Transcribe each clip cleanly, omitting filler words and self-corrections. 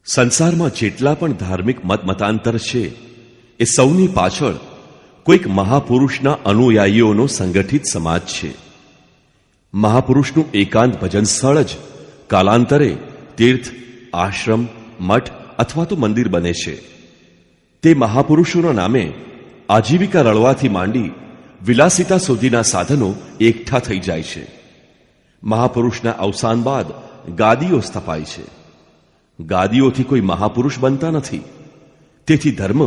સંસારમાં જેટલા પણ ધાર્મિક મતમતાંતર છે એ સૌની પાછળ કોઈક મહાપુરુષના અનુયાયીઓનો સંગઠિત સમાજ છે. મહાપુરુષનું એકાંત ભજન સ્થળ જ કાલાંતરે તીર્થ, આશ્રમ, મઠ અથવા તો મંદિર બને છે. તે મહાપુરુષોના નામે આજીવિકા રળવાથી માંડી વિલાસિતા સુધીના સાધનો એકઠા થઈ જાય છે. મહાપુરુષના અવસાન બાદ ગાદીઓ સ્થપાય છે. ગાદીઓથી કોઈ મહાપુરુષ બનતા નથી. તેથી ધર્મ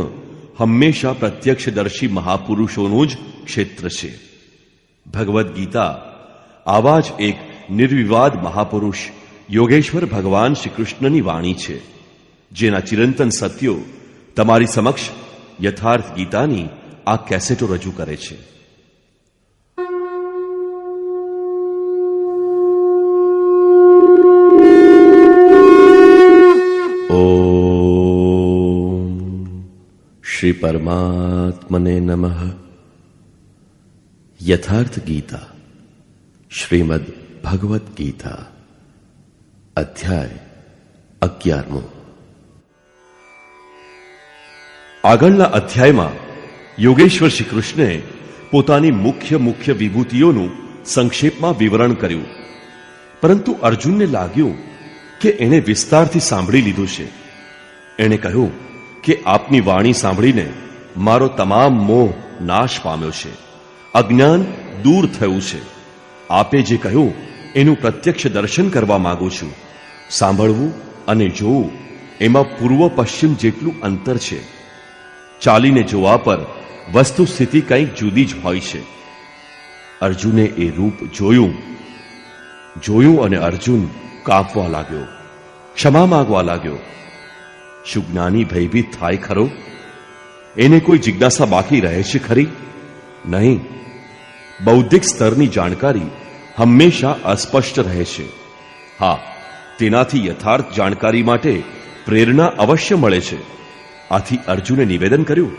હંમેશા પ્રત્યક્ષદર્શી મહાપુરુષોનું જ ક્ષેત્ર છે. ભગવદ્ ગીતા આવા જ એક નિર્વિવાદ મહાપુરુષ યોગેશ્વર ભગવાન શ્રી કૃષ્ણની વાણી છે, જેના ચિરંતન સત્યો તમારી સમક્ષ યથાર્થ ગીતાની આ કેસેટો રજૂ કરે છે. ઓમ શ્રી પરમાત્મને નમઃ. યથાર્થ ગીતા શ્રીમદ ભગવદ્ ગીતા અધ્યાય 11. આગળના અધ્યાયમાં યોગેશ્વર શ્રી કૃષ્ણે પોતાની મુખ્ય વિભૂતિઓનું સંક્ષેપમાં વિવરણ કર્યું, પરંતુ અર્જુનને લાગ્યું કે એણે વિસ્તારથી સાંભળી લીધું છે. એણે કહ્યું કે આપની વાણી સાંભળીને મારો તમામ મોહ નાશ પામ્યો છે, અજ્ઞાન દૂર થયું છે. આપે જે કહ્યું એનું પ્રત્યક્ષ દર્શન કરવા માંગુ છું. સાંભળવું અને જોવું એમાં પૂર્વ પશ્ચિમ જેટલું અંતર છે. ચાલીને જોવા પર વસ્તુ સ્થિતિ કંઈક જુદી જ હોય છે. અર્જુને એ રૂપ જોયું અને અર્જુન કાંપવા લાગ્યો, ક્ષમા માંગવા લાગ્યો. શું જ્ઞાની ભયભીત થાય ખરો? એને કોઈ જિજ્ઞાસા બાકી રહે છે ખરી? નહીં. બૌદ્ધિક સ્તરની જાણકારી હંમેશા અસ્પષ્ટ રહે છે. હા, તેનાથી યથાર્થ જાણકારી માટે પ્રેરણા અવશ્ય મળે છે. આથી અર્જુને નિવેદન કર્યું.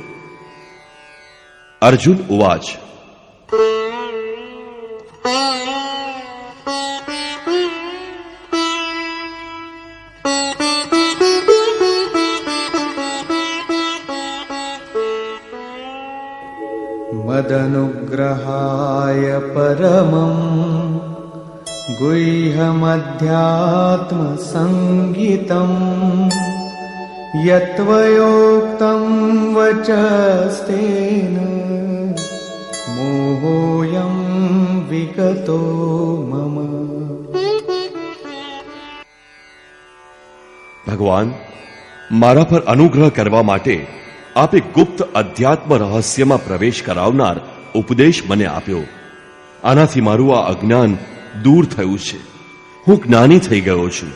અર્જુન ઉવાચ. મદનુગ્રહાય પરમં ગુહ્યમધ્યાત્મ સંગીતમ યત્વયોક્તં વચસ્તેન મોહોયં વિગતો મમ. ભગવાન, મારા પર અનુગ્રહ કરવા માટે આપે ગુપ્ત અધ્યાત્મ રહસ્યમાં પ્રવેશ કરાવનાર ઉપદેશ મને આપ્યો. આનાથી મારું આ અજ્ઞાન દૂર થયું છે. હું જ્ઞાની થઈ ગયો છું.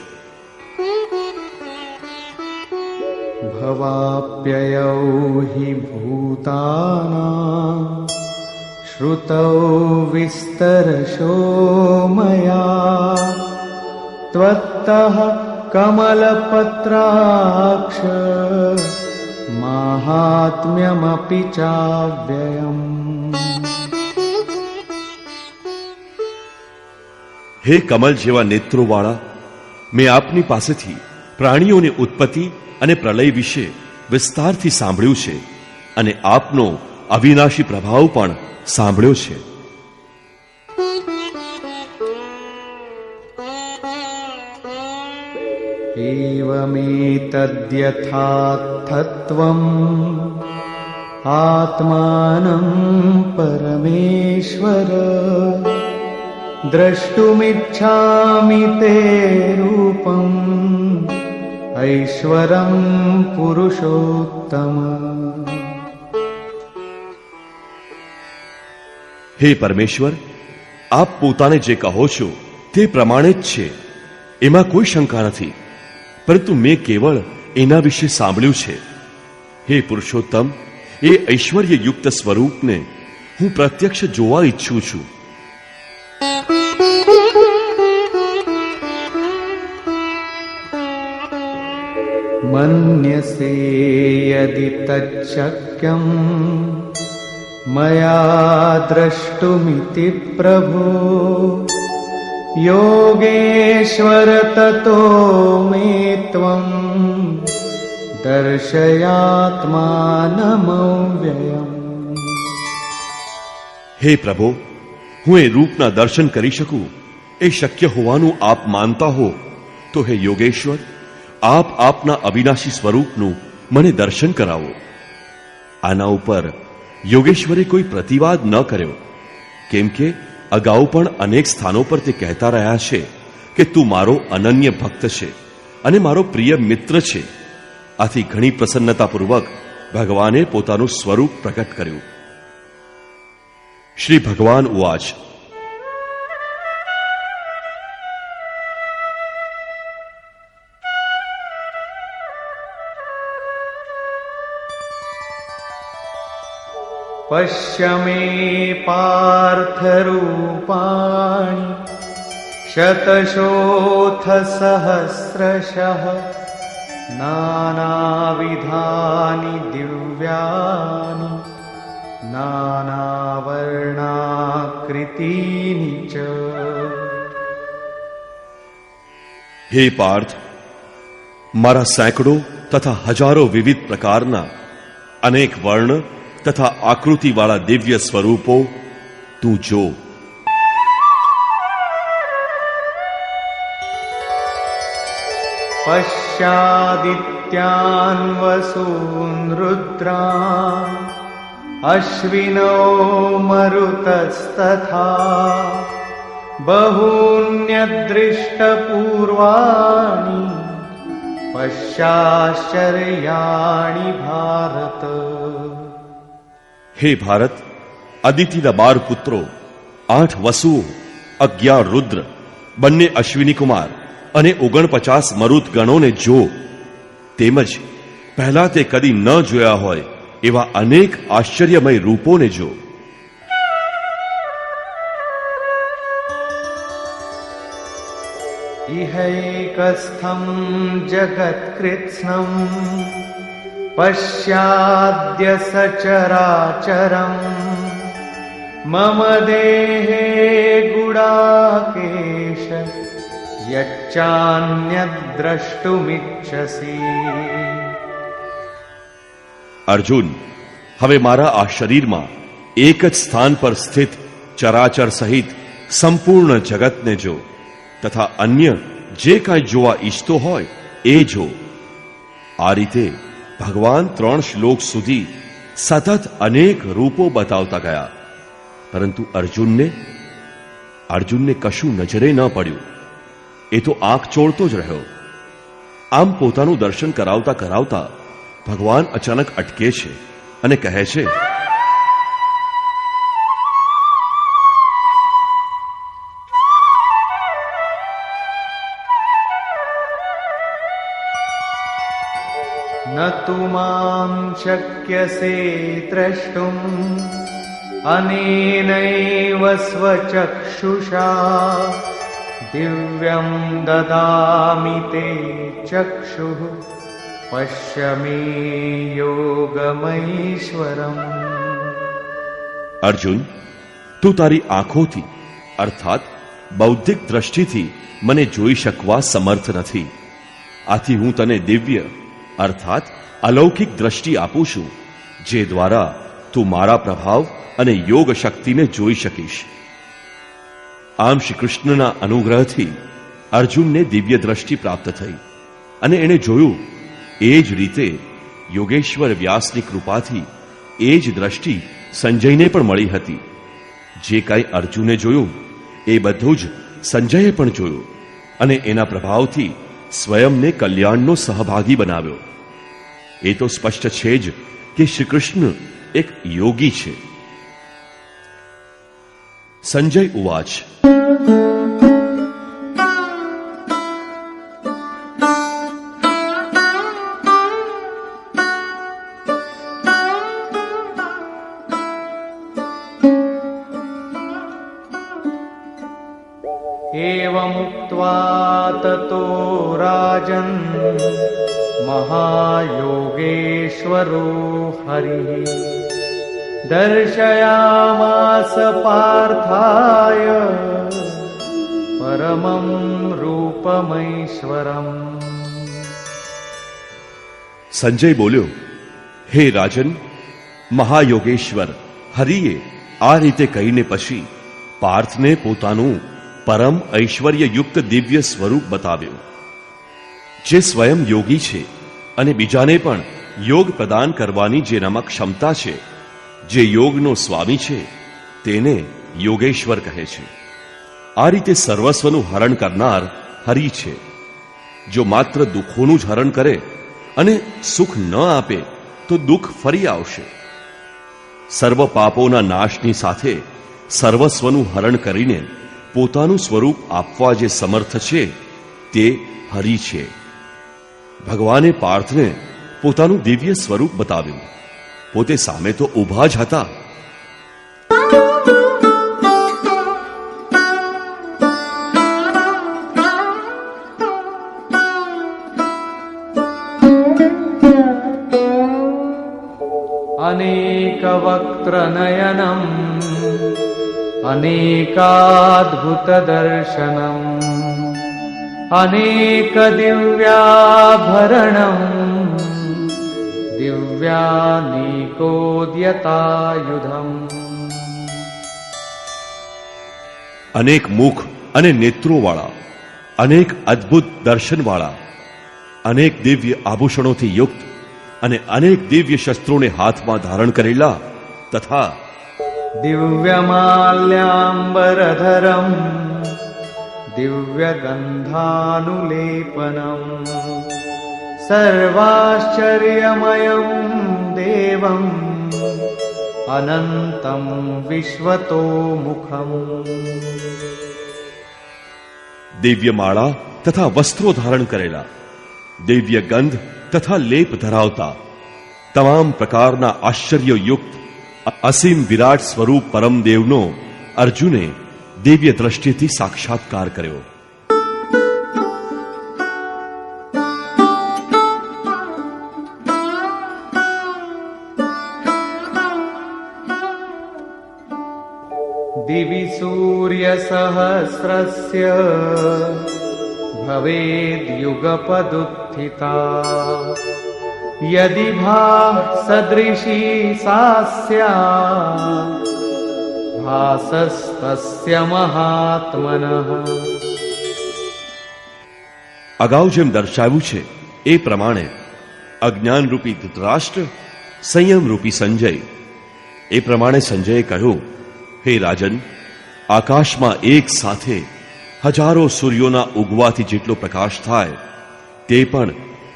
ભવાપ્યયૌ હિ ભૂતાનાં શ્રુતૌ વિસ્તરશો મયા ત્વત્તઃ કમલપત્રાક્ષ માહાત્મ્યમપી ચાવ્યયમ. હે કમલ જેવા નેત્રોવાળા, મેં આપની પાસેથી પ્રાણીઓની ઉત્પત્તિ અને પ્રલય વિશે વિસ્તારથી સાંભળ્યું છે અને આપનો અવિનાશી પ્રભાવ પણ સાંભળ્યો છે. એવમેતદ્યથાથત્વં આત્માनं પરમેશ્વર દ્રષ્ટુમિચ્છામિ તે રૂપં ઐશ્વરં પુરુષોત્તમ. હે પરમેશ્વર, આપ પોતાને જે કહો છો તે પ્રમાણે જ છે, એમાં કોઈ શંકા નથી. પરંતુ મેં કેવળ એના વિશે સાંભળ્યું છે. હે પુરુષોત્તમ, એ ઐશ્વર્યયુક્ત સ્વરૂપને હું પ્રત્યક્ષ જોવા ઈચ્છું છું. મન્યસે યદિ તચ્શક્યં મયા દ્રષ્ટુમિતિ પ્રભો योगेश्वर ततो मे त्वं दर्शयात्मानमव्ययम्। હે પ્રભુ, હું એ રૂપના દર્શન કરી શકું એ શક્ય હોવાનું આપ માનતા હો તો હે યોગેશ્વર, આપ આપના અવિનાશી સ્વરૂપનું મને દર્શન કરાવો. આના ઉપર યોગેશ્વરે કોઈ પ્રતિવાદ ન કર્યો, કેમ કે અગાઉ પણ અનેક સ્થાનો પર તે કહેતા રહ્યા છે કે તું મારો અનન્ય ભક્ત છે અને મારો પ્રિય મિત્ર છે. આથી ઘણી પ્રસન્નતાપૂર્વક ભગવાને પોતાનું સ્વરૂપ પ્રકટ કર્યું. શ્રી ભગવાન ઉવાચ, पश्य मे पार्थरूपाणि शतशोऽथ सहस्रशः नानाविधानि दिव्यानि नानावर्णाकृतीनि च। હે પાર્થ, મારા સેંકડો તથા હજારો વિવિધ પ્રકારના અનેક વર્ણ તથા આકૃતિવાળા દિવ્ય સ્વરૂપો તું જો. पश्यादित्यान् वसून् रुद्रान् अश्विनो मरुतस्तथा बहून्यदृष्टपूर्वाणि पश्याश्चर्याणि भारत। હે ભારત, અદિતિના 12 પુત્રો, 8 વસુઓ, 11 રુદ્ર, બંને અશ્વિની કુમાર અને 49 મરુત ગણોને જો, તેમજ પહેલા તે કદી ન જોયા હોય એવા અનેક આશ્ચર્યમય રૂપોને જો. इहैकस्थं जगत्कृत्स्नं पश्याद्य सचराचरम् मम देहे गुडाकेश यच्चान्यद्द्रष्टुमिच्छसि। અર્જુન, હવે મારા આ શરીરમાં એક જ સ્થાન પર સ્થિત ચરાચર સહિત સંપૂર્ણ જગતને જો, તથા અન્ય જે કાંઈ જોવા ઈચ્છતો હોય એ જો. આ રીતે ભગવાન 3 શ્લોક સુધી સતત અનેક રૂપો બતાવતા ગયા, પરંતુ અર્જુનને કશું નજરે ન પડ્યું. એ તો આંખ ચોળતો જ રહ્યો. આમ પોતાનું દર્શન કરાવતા કરાવતા ભગવાન અચાનક અટકે છે અને કહે છે, न तु मां शक्यसे द्रष्टुम् अनेनैव स्वचक्षुषा दिव्यं ददामि ते चक्षुः पश्य मे योगमैश्वरम्। અર્જુન, તું તારી આંખોથી અર્થાત બૌદ્ધિક દ્રષ્ટિથી મને જોઈ શકવા સમર્થ નથી. આથી હું તને દિવ્ય અર્થાત અલૌકિક દ્રષ્ટિ આપું છું, જે દ્વારા તું મારા પ્રભાવ અને યોગ શક્તિને જોઈ શકીશ. આમ શ્રી કૃષ્ણના અનુગ્રહથી અર્જુનને દિવ્ય દ્રષ્ટિ પ્રાપ્ત થઈ અને એણે જોયું. એ જ રીતે યોગેશ્વર વ્યાસની કૃપાથી એ જ દ્રષ્ટિ સંજયને પણ મળી હતી. જે કાંઈ અર્જુને જોયું એ બધું જ સંજયે પણ જોયું અને એના પ્રભાવથી સ્વયંને કલ્યાણનો સહભાગી બનાવ્યો. એ તો સ્પષ્ટ છે જ કે શ્રી કૃષ્ણ એક યોગી છે. સંજય ઉવાચ, एवमुक्त्वा ततो राजन् महायोगेश्वरो हरिः दर्शयामास पार्थाय परमं रूपमैश्वरम्। સંજય બોલ્યો, હે રાજન, મહાયોગેશ્વર હરિએ આ રીતે કહીને પછી પાર્થને પોતાનું પરમ ઐશ્વર્યયુક્ત દિવ્ય સ્વરૂપ બતાવ્યું, જે સ્વયં યોગી છે અને બીજાને પણ યોગ પ્રદાન કરવાની જેનામાં ક્ષમતા છે, જે યોગનો સ્વામી છે તેને યોગેશ્વર કહે છે. આ રીતે સર્વસ્વનું હરણ કરનાર હરિ છે. જો માત્ર દુઃખોનું જ હરણ કરે અને સુખ ન આપે તો દુઃખ ફરી આવશે. સર્વ પાપોના નાશની સાથે સર્વસ્વનું હરણ કરીને પોતાનું સ્વરૂપ આપવા જે સમર્થ છે તે હરિ છે. ભગવાને પાર્થને પોતાનું દિવ્ય સ્વરૂપ બતાવ્યું. પોતે સામે તો ઊભા જ હતા. अनेकवक्त्रनयनम् अनेकाद्भुतदर्शनम् अनेकदिव्याभरणम् दिव्यानीकोद्यतायुधम्. અનેક મુખ અને નેત્રોવાળા, અનેક અદ્ભુત દર્શનવાળા, અનેક દિવ્ય આભૂષણોથી યુક્ત અને અનેક દિવ્ય શસ્ત્રોને હાથમાં ધારણ કરેલા તથા दिव्यमाल्याम्बरधरम् दिव्यगन्धानुलेपनम् सर्वाश्चर्यमयम् देवम् अनन्तम् विश्वतोमुखम्. દિવ્ય માળા તથા વસ્ત્રો ધારણ કરેલા, દિવ્ય ગંધ તથા લેપ ધરાવતા, તમામ પ્રકારના આશ્ચર્યયુક્ત અસીમ વિરાટ સ્વરૂપ પરમદેવનો અર્જુને દિવ્ય દ્રષ્ટિથી સાક્ષાત્કાર કર્યો. दिवि सूर्यसहस्रस्य भवेद्युगपदुत्थिता यदि भासदृशी सा स्यात् भासस्तस्य महात्मनः. અગાઉ જેમ દર્શાવ્યું છે એ પ્રમાણે અજ્ઞાનરૂપી ધૃતરાષ્ટ્ર, સંયમરૂપી સંજય, એ પ્રમાણે સંજયે કહ્યું, હે રાજન, આકાશમાં એક સાથે હજારો સૂર્યોના ઉગવાથી જેટલો પ્રકાશ થાય તે પણ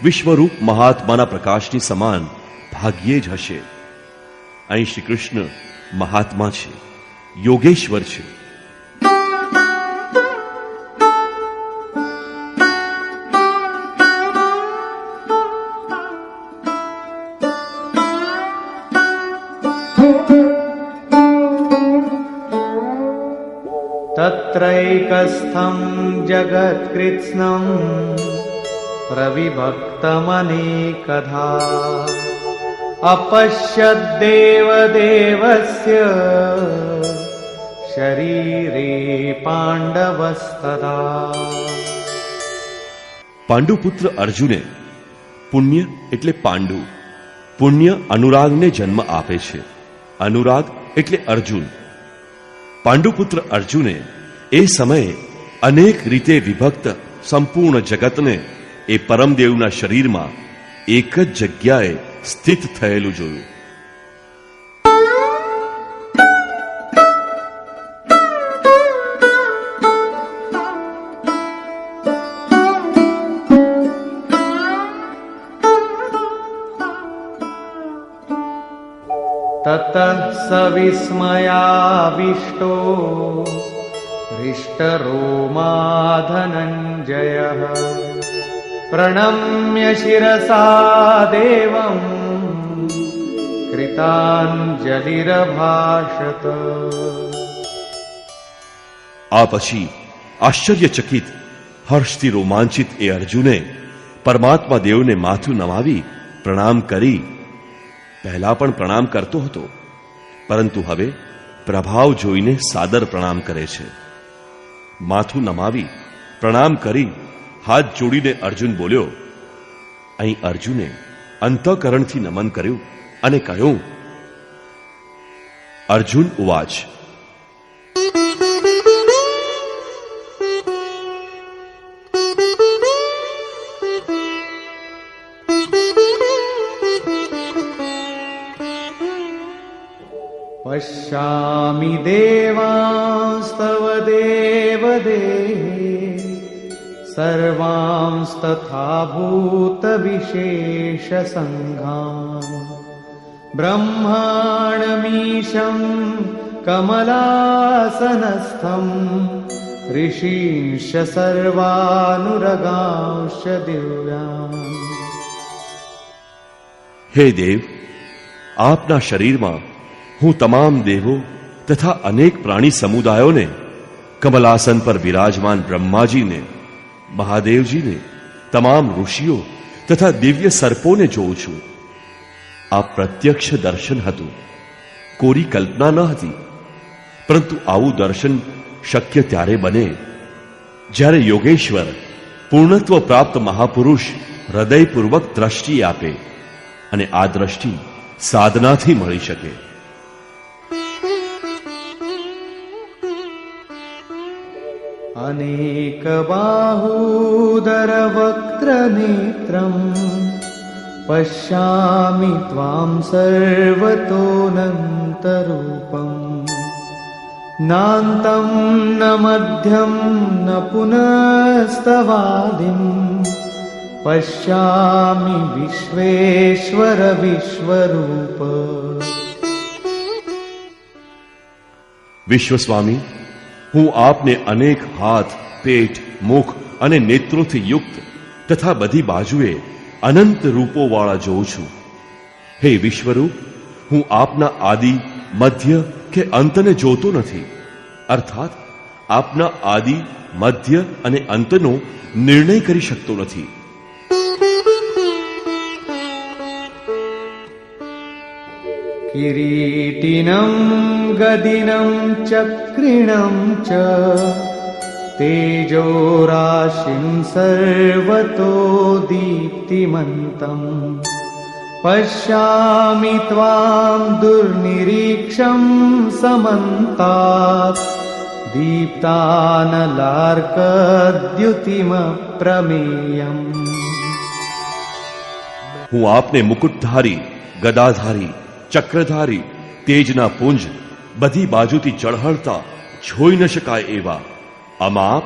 વિશ્વરૂપ મહાત્માના પ્રકાશની સમાન ભાગ્યે જ હશે. અહીં શ્રી કૃષ્ણ મહાત્મા છે, યોગેશ્વર છે. तत्रैकस्थं जगत्कृत्स्नं प्रविभक्तमनेकधा अपश्यद्देवदेवस्य शरीरे पाण्डवस्तदा. પાંડુપુત્ર અર્જુને, પુણ્ય એટલે પાંડુ, પુણ્ય અનુરાગને જન્મ આપે છે, અનુરાગ એટલે અર્જુન. પાંડુપુત્ર અર્જુને એ સમયે અનેક રીતે વિભક્ત સંપૂર્ણ જગતને એ પરમદેવના શરીરમાં એક જ જગ્યાએ સ્થિત થયેલું જોયું. ततः स विस्मयाविष्टो हृष्टरोमा धनञ्जयः प्रणम्य शिरसा देवं कृताञ्जलिरभाषत. આ પછી આશ્ચર્યચકિત, હર્ષથી રોમાંચિત એ અર્જુને પરમાત્મા દેવને માથું નમાવી પ્રણામ કરી. પહેલા પણ પ્રણામ કરતો હતો, પરંતુ હવે પ્રભાવ જોઈને સાદર પ્રણામ કરે છે. માથું નમાવી પ્રણામ કરી હાથ જોડીને અર્જુન બોલ્યો. અહીં અર્જુને અંતઃકરણથી નમન કર્યું અને કહ્યું. અર્જુન ઉવાચ. પશ્યામિ દેવાંસ્તવ દેવદેહે સર્વાંસ્તથા ભૂતવિશેષ સંઘાન બ્રહ્માણમીશં કમલાસનસ્થં ઋષીંશ સર્વાનુરગાંશ દિવ્યાન. હે દેવ, આપના શરીરમાં હું તમામ દેવો તથા અનેક પ્રાણી સમુદાયોને, કમલાસન પર વિરાજમાન બ્રહ્માજીને, મહાદેવજીને, તમામ ઋષિઓ તથા દિવ્ય સર્પોને જોઉં છું. આ પ્રત્યક્ષ દર્શન હતું, કોરી કલ્પના ન હતી. પરંતુ આવું દર્શન શક્ય ત્યારે બને જ્યારે યોગેશ્વર, પૂર્ણત્વ પ્રાપ્ત મહાપુરુષ હૃદયપૂર્વક દ્રષ્ટિ આપે, અને આ દ્રષ્ટિ સાધનાથી મળી શકે. અનેક બાહુદર વક્ત્ર નેત્રમ પશ્યામિ ત્વામ સર્વતોનંતરૂપમ નાન્તં ન મધ્યમ ન પુનસ્તવાદિમ પશ્યામિ વિશ્વેશ્વર વિશ્વરૂપ. વિશ્વસ્વામી, હું આપને અનેક હાથ, પેટ, મુખ અને નેત્રોથી યુક્ત તથા બધી બાજુએ અનંત રૂપોવાળા જોઉં છું. હે વિશ્વરૂપ, હું આપના આદિ, મધ્ય કે અંતને જોતો નથી. અર્થાત આપના આદિ, મધ્ય અને અંતનો નિર્ણય કરી શકતો નથી. કિરીટિનં ગદિनं ચક્રિણં ચ તેજો રાશિં સર્વતો દીપ્તિમંતં પશ્યામિ ત્વામ દુર્નિરીક્ષં સમંતાત દીપ્તાનલાર્કદ્યુતિમપ્રમેયં. હું આપને મુકુટધારી, ગદાધારી, ચક્રધારી, તેજના પુંજ, બધી બાજુથી ચળહળતા, જોઈ ન શકાય એવા, અમાપ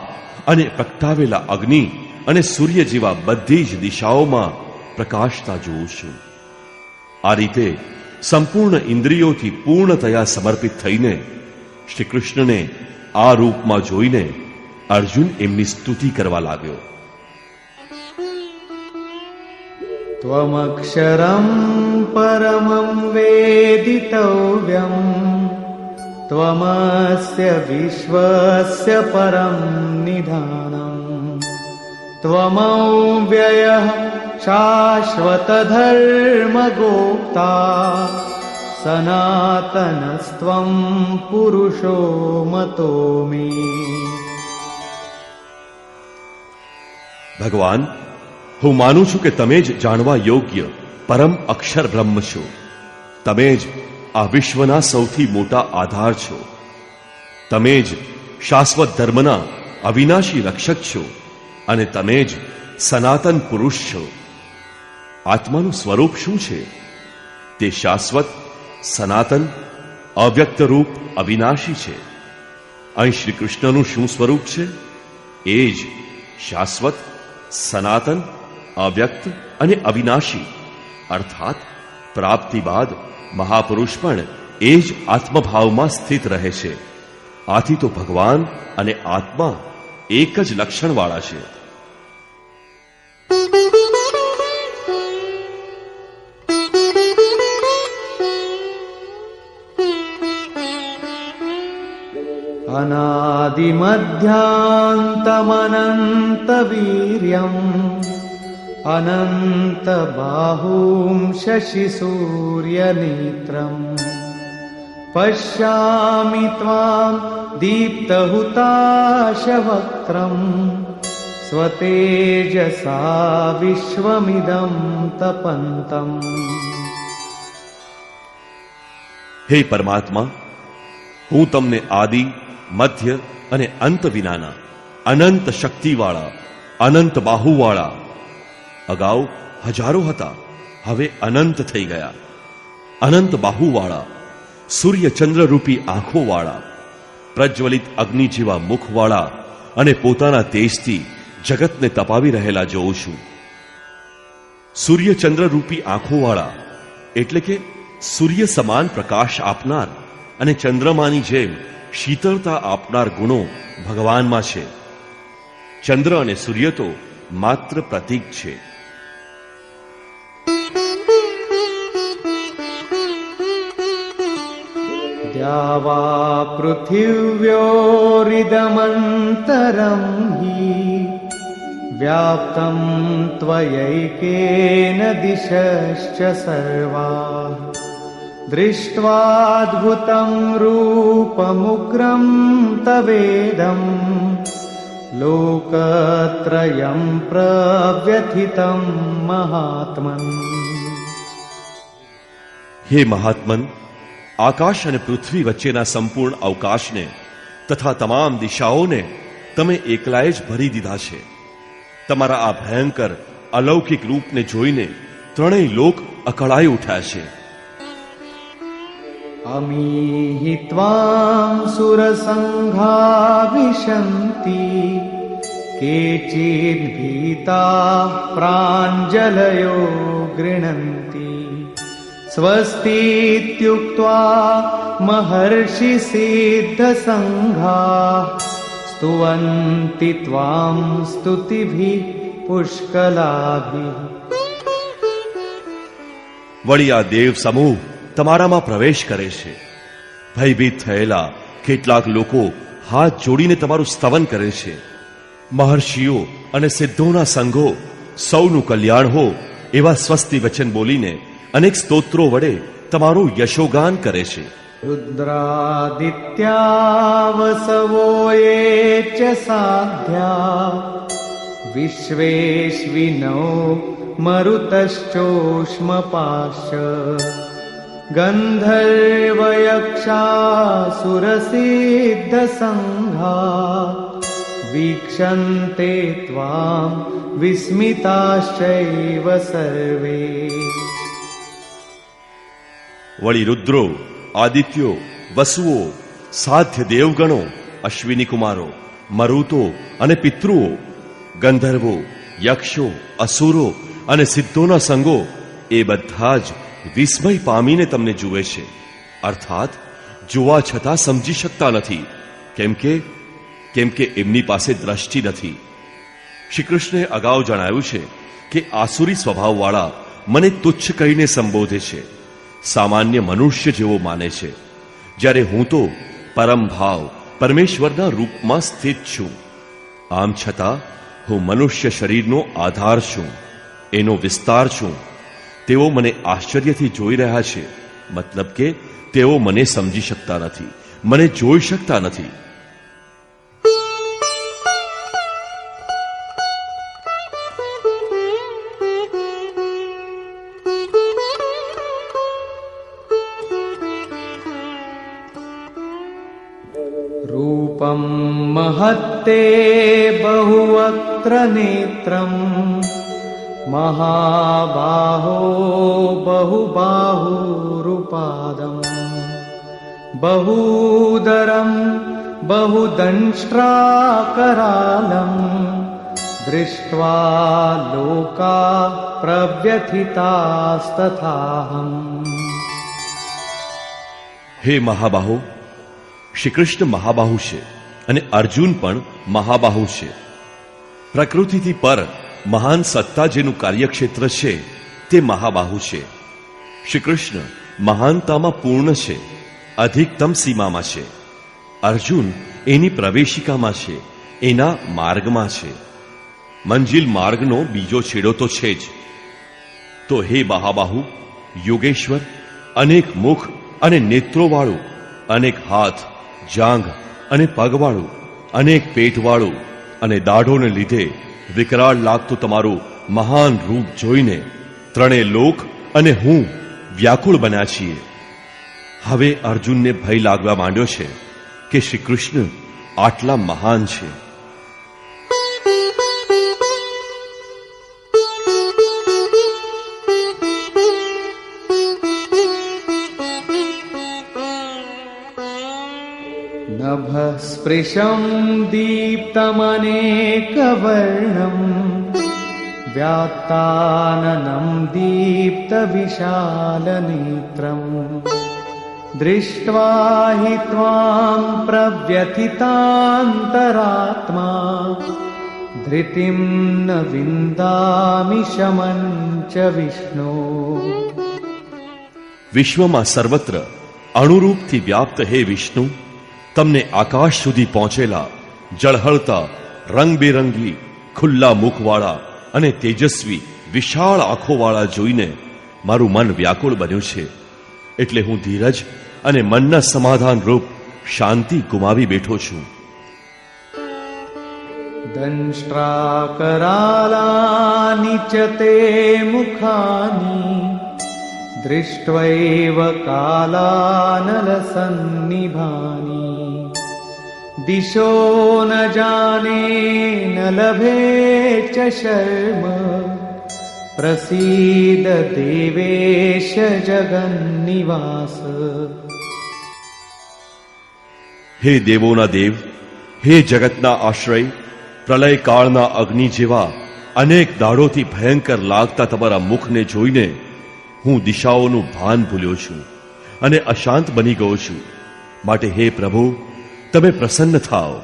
અને પ્રગટાવેલા અગ્નિ અને સૂર્ય જેવા બધી જ દિશાઓમાં પ્રકાશતા જોઉં છું. આ રીતે સંપૂર્ણ ઇન્દ્રિયોથી પૂર્ણતયા સમર્પિત થઈને શ્રી કૃષ્ણને આ રૂપમાં જોઈને અર્જુન એમની સ્તુતિ કરવા લાગ્યો. ત્વમક્ષરં પરમં વેદિતવ્યં ત્વમસ્ય વિશ્વસ્ય પરમ નિધાનમ ત્વમવ્યયઃ શાશ્વત ધર્મગોપ્તા સનાતનસ્ત્વં પુરુષો મતો મે. ભગવાન, હું માનું છું કે તમે જ જાણવા યોગ્ય પરમ અક્ષર બ્રહ્મ છો. તમે જ આ વિશ્વના સૌથી મોટા આધાર છો. તમે જ શાશ્વત ધર્મના અવિનાશી રક્ષક છો અને તમે જ સનાતન પુરુષ છો. આત્માનું સ્વરૂપ શું છે? તે શાશ્વત, સનાતન, અવ્યક્ત રૂપ અવિનાશી છે. અહીં શ્રી કૃષ્ણનું શું સ્વરૂપ છે? એ જ શાશ્વત, સનાતન, અવ્યક્ત અને અવિનાશી. અર્થાત પ્રાપ્તિ બાદ મહાપુરુષ પણ એ જ આત્મભાવમાં સ્થિત રહે છે. આથી તો ભગવાન અને આત્મા એક જ લક્ષણવાળા છે. અનાદિમધ્યાંતમનંતવીર્યં અનંતબાહું શશિસૂર્યનેત્રં પશ્યામિ ત્વામ दीप्तहुताशवक्त्रम् स्वतेजसा विश्वमिदं तपन्तम्. હે પરમાત્મા, હું તમને આદિ, મધ્ય અને અંત વિનાના અનંત શક્તિવાળા, અનંત બાહુવાળા, અગાઉ હજારો હતા, હવે અનંત થઈ ગયા, અનંત બાહુવાળા, સૂર્ય ચંદ્ર રૂપી આંખોવાળા, પ્રજ્વલિત અગ્નિ જેવા મુખવાળા અને પોતાના તેજથી જગતને તપાવી રહેલા જોઉં છું. સૂર્ય ચંદ્ર રૂપી આંખોવાળા એટલે કે સૂર્ય સમાન પ્રકાશ આપનાર અને ચંદ્રમાની જેમ શીતળતા આપનાર ગુણો ભગવાનમાં છે. ચંદ્ર અને સૂર્ય તો માત્ર પ્રતીક છે. द्यावा पृथिव्योरिदमन्तरं हि व्याप्तं त्वयैकेन दिशश्च सर्वाः दृष्ट्वाद्भुतं रूपमुग्रं तवेदं लोकत्रयं प्रव्यथितं महात्मन्. हे महात्मन, આકાશ અને પૃથ્વી વચ્ચેના સંપૂર્ણ અવકાશને તથા તમામ દિશાઓને તમે એકલાએ જ ભરી દીધા છે. તમારા આ ભયંકર અલૌકિક રૂપને જોઈને ત્રણેય લોક અકળાઈ ઉઠ્યા છે. અમીહિ ત્વાં સુરસંઘા વિશન્તિ કેચિદ ભીતા પ્રાંજલયો ગૃણન્તિ સ્વસ્તીત્યુક્ત્વા મહર્ષિ સિદ્ધ સંઘા સ્તુવન્તિ ત્વાં સ્તુતિભિઃ પુષ્કલાભિઃ. વળી આ દેવ સમૂહ તમારામાં પ્રવેશ કરે છે. ભયભીત થયેલા કેટલાક લોકો હાથ જોડીને તમારું સ્તવન કરે છે. મહર્ષિઓ અને સિદ્ધોના સંઘો સૌનું કલ્યાણ હો એવા સ્વસ્તિ વચન બોલીને અનેક સ્તોત્રો વડે તમારું યશોગાન કરે છે. રુદ્રાદિત્યા વસવો યે ચ સાધ્યા વિશ્વેશ્વિનો મરુતશ્ચોષ્મપાશ ગંધર્વયક્ષાસુરસિદ્ધ સંઘા વીક્ષન્તે ત્વાં વિસ્મિતાશ્ચૈવ સર્વે. વળી રુદ્રો, આદિત્યો, વસુઓ, સાધ્ય દેવગણો, અશ્વિની કુમારો, મરુતો અને પિતૃઓ, ગંધર્વો, યક્ષો, અસુરો અને સિદ્ધોના સંગો એ બધા જ વિસ્મય પામીને તમને જુએ છે. અર્થાત જોવા છતાં સમજી શકતા નથી, કેમ કે એમની પાસે દ્રષ્ટિ નથી. શ્રી કૃષ્ણે અગાઉ જણાવ્યું છે કે આસુરી સ્વભાવવાળા મને તુચ્છ કહીને સંબોધે છે, સામાન્ય મનુષ્ય જેવો માને છે, જ્યારે હું તો પરમ ભાવ પરમેશ્વરના રૂપમાં સ્થિત છું. આમ છતાં હું મનુષ્ય શરીરનો આધાર છું, એનો વિસ્તાર છું. તેઓ મને આશ્ચર્યથી જોઈ રહ્યા છે, મતલબ કે તેઓ મને સમજી શકતા નથી, મને જોઈ શકતા નથી. રૂપમ મહત્તે બહુવક્ત્ર નેત્રમ મહાબાહો બહુબાહુરુપાદમ બહુદરમ બહુદંષ્ટ્રાકરાલમ દૃષ્ટ્વા લોકા પ્રવ્યથિતાસ્તથાહમ. હે મહાબાહો, શ્રી કૃષ્ણ મહાબાહુ છે અને અર્જુન પણ મહાબાહુ છે. પ્રકૃતિથી પર મહાન સત્તા જેનું કાર્યક્ષેત્ર છે તે મહાબાહુ છે. શ્રી કૃષ્ણ મહાનતામાં પૂર્ણ છે, અધિકતમ સીમામાં છે. અર્જુન એની પ્રવેશિકામાં છે, એના માર્ગમાં છે. મંજિલ માર્ગનો બીજો છેડો તો છે જ. તો હે મહાબાહુ, યોગેશ્વર, અનેક મુખ અને નેત્રોવાળું, અનેક હાથ, જાંઘ અને પગવાળું, અનેક પેટવાળું અને દાઢોને લીધે વિકરાળ લાગતું તમારું મહાન રૂપ જોઈને ત્રણેય લોક અને હું વ્યાકુળ બન્યા છીએ. હવે અર્જુનને ભય લાગવા માંડ્યો છે કે શ્રી કૃષ્ણ આટલા મહાન છે. નભસ્પૃશં દીપ્તમનેકવર્ણં વ્યાત્તાનनं દીપ્તવિશાલનેત્રં દૃષ્ટ્વા हि ત્વાં પ્રવ્યથિતાંતરાત્મા ધૃતિં ન વિન્દામિ શમં ચ વિષ્ણુ. વિશ્વમાં સર્વત્ર અણુરૂપથી વ્યાપ્ત હે વિષ્ણુ, તમને આકાશ સુધી પહોંચેલા જળહળતા રંગબેરંગી ખુલ્લા મુખવાળા અને તેજસ્વી વિશાળ આંખોવાળા જોઈને મારું મન વ્યાકુળ બન્યું છે. એટલે હું ધીરજ અને મનના સમાધાન રૂપ શાંતિ ગુમાવી બેઠો છું. દંષ્ટ્રાકરાલાનિ ચ તે મુખાની દૃષ્ટ્વૈવ કાલાનલસન્નિભાની દિશો ન જાને ન લભે ચ શર્મ પ્રસીદ દેવેશ જગન્નિવાસ. હે દેવોના દેવ, હે જગતના આશ્રય, પ્રલય કાળના અગ્નિ જેવા અનેક દાડોથી ભયંકર લાગતા તમારા મુખને જોઈને હું દિશાઓનું ભાન ભૂલ્યો છું અને અશાંત બની ગયો છું. માટે હે પ્રભુ, તમે પ્રસન્ન થાઓ.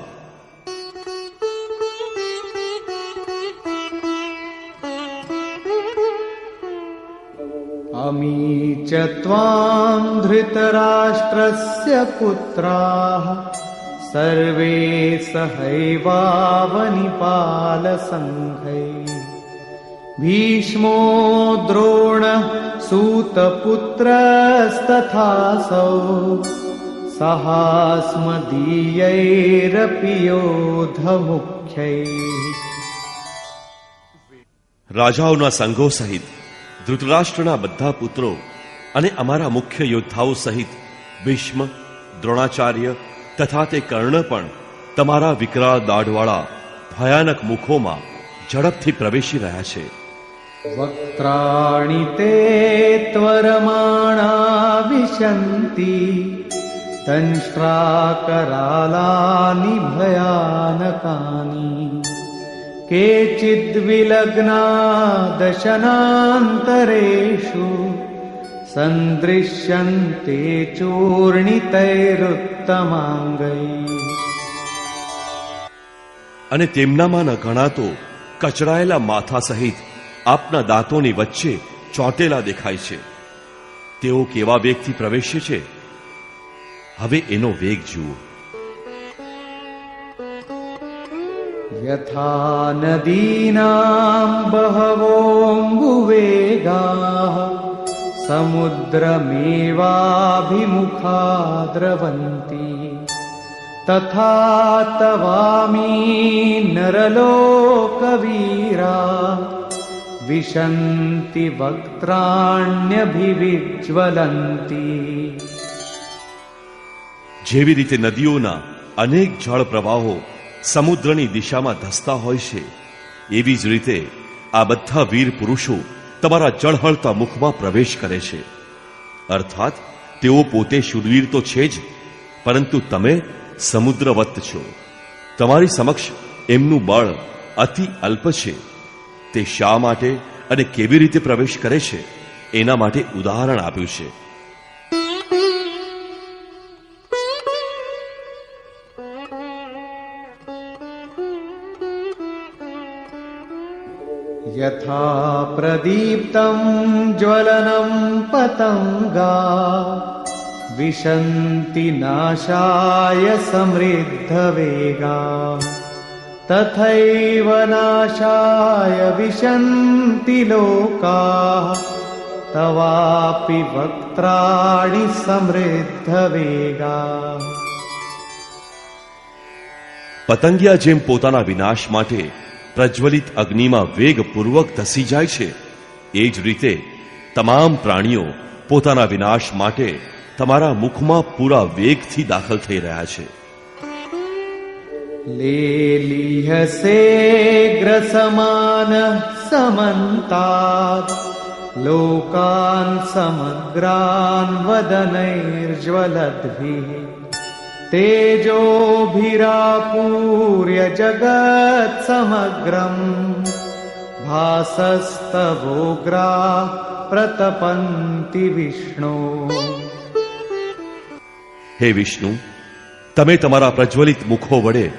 અમી ચ ત્વાં ધૃતરાષ્ટ્રસ્ય પુત્રાઃ સર્વે સહૈવાવનિપાલસંઘૈ ભીષ્મો દ્રોણઃ સૂતપુત્રસ્તથાસૌ સહાસ્મદીયૈરપિ યોધમુખ્યૈ. રાજાઓના સંઘો સહિત ધૃતરાષ્ટ્રના બધા પુત્રો અને અમારા મુખ્ય યોદ્ધાઓ સહિત ભીષ્મ, દ્રોણાચાર્ય તથા તે કર્ણ પણ તમારા વિકરાળ દાઢવાળા ભયાનક મુખોમાં ઝડપથી પ્રવેશી રહ્યા છે. વક્ત્રાણિ તે ત્વરમાણા વિશન્તિ દંષ્ટ્રાકરાલાનિ ભયાનકાનિ કેચિદ્વિલગ્ના દશનાંતરેષુ સંદૃશ્યન્તે ચૂર્ણિતૈરુત્તમાંગૈ. અને તેમનામાંના ઘણા તો કચડાયેલા માથા સહિત આપના દાંતોની વચ્ચે ચોંટેલા દેખાય છે. તેઓ કેવા વેગથી પ્રવેશે છે, હવે એનો વેગ જુઓ. યથા નદીનાં બહવોऽમ્બુવેગાઃ સમુદ્રમેવાભિમુખા દ્રવન્તિ તથા તવામી નરલોકવીરા વિશન્તિ વક્ત્રાણ્યભિવિજ્વલન્તિ. જેવી રીતે નદીઓના અનેક જળ પ્રવાહો સમુદ્રની દિશામાં ધસતા હોય છે, એવી જ રીતે આ બધા વીર પુરુષો તમારા જળહળતા મુખમાં પ્રવેશ કરે છે. અર્થાત તેઓ પોતે શૂરવીર તો છે જ, પરંતુ તમે સમુદ્રવત છો. તમારી સમક્ષ એમનું બળ અતિ અલ્પ છે. તે શા માટે અને કેવી રીતે પ્રવેશ કરે છે એના માટે ઉદાહરણ આપ્યું છે. યથા પ્રદીપ્તં જ્વલनं પતંગા વિશન્તિ નાશાય સમૃદ્ધવેગા તથૈવ નાશાય વિશન્તિ લોકાઃ તવાપિ વક્ત્રાણિ સમૃદ્ધવેગા. પતંગિયા જેમ પોતાના વિનાશ માટે પ્રજ્વલિત અગ્નિમાં વેગપૂર્વક ધસી જાય છે, એ જ રીતે તમામ પ્રાણીઓ પોતાના વિનાશ માટે તમારા મુખમાં પૂરા વેગથી દાખલ થઈ રહ્યા છે. લેલીહસેગ્રસમાન સમંતાત લોકાન સમગ્રાન વદનૈર્જ્વલદ્ભિઃ તેજોભિરાપૂર્ય જગત સમગ્રમ ભાસસ્તવોગ્રા પ્રતપંતિ વિષ્ણુ. હે વિષ્ણુ, તમે તમારા પ્રજ્વલિત મુખો વડે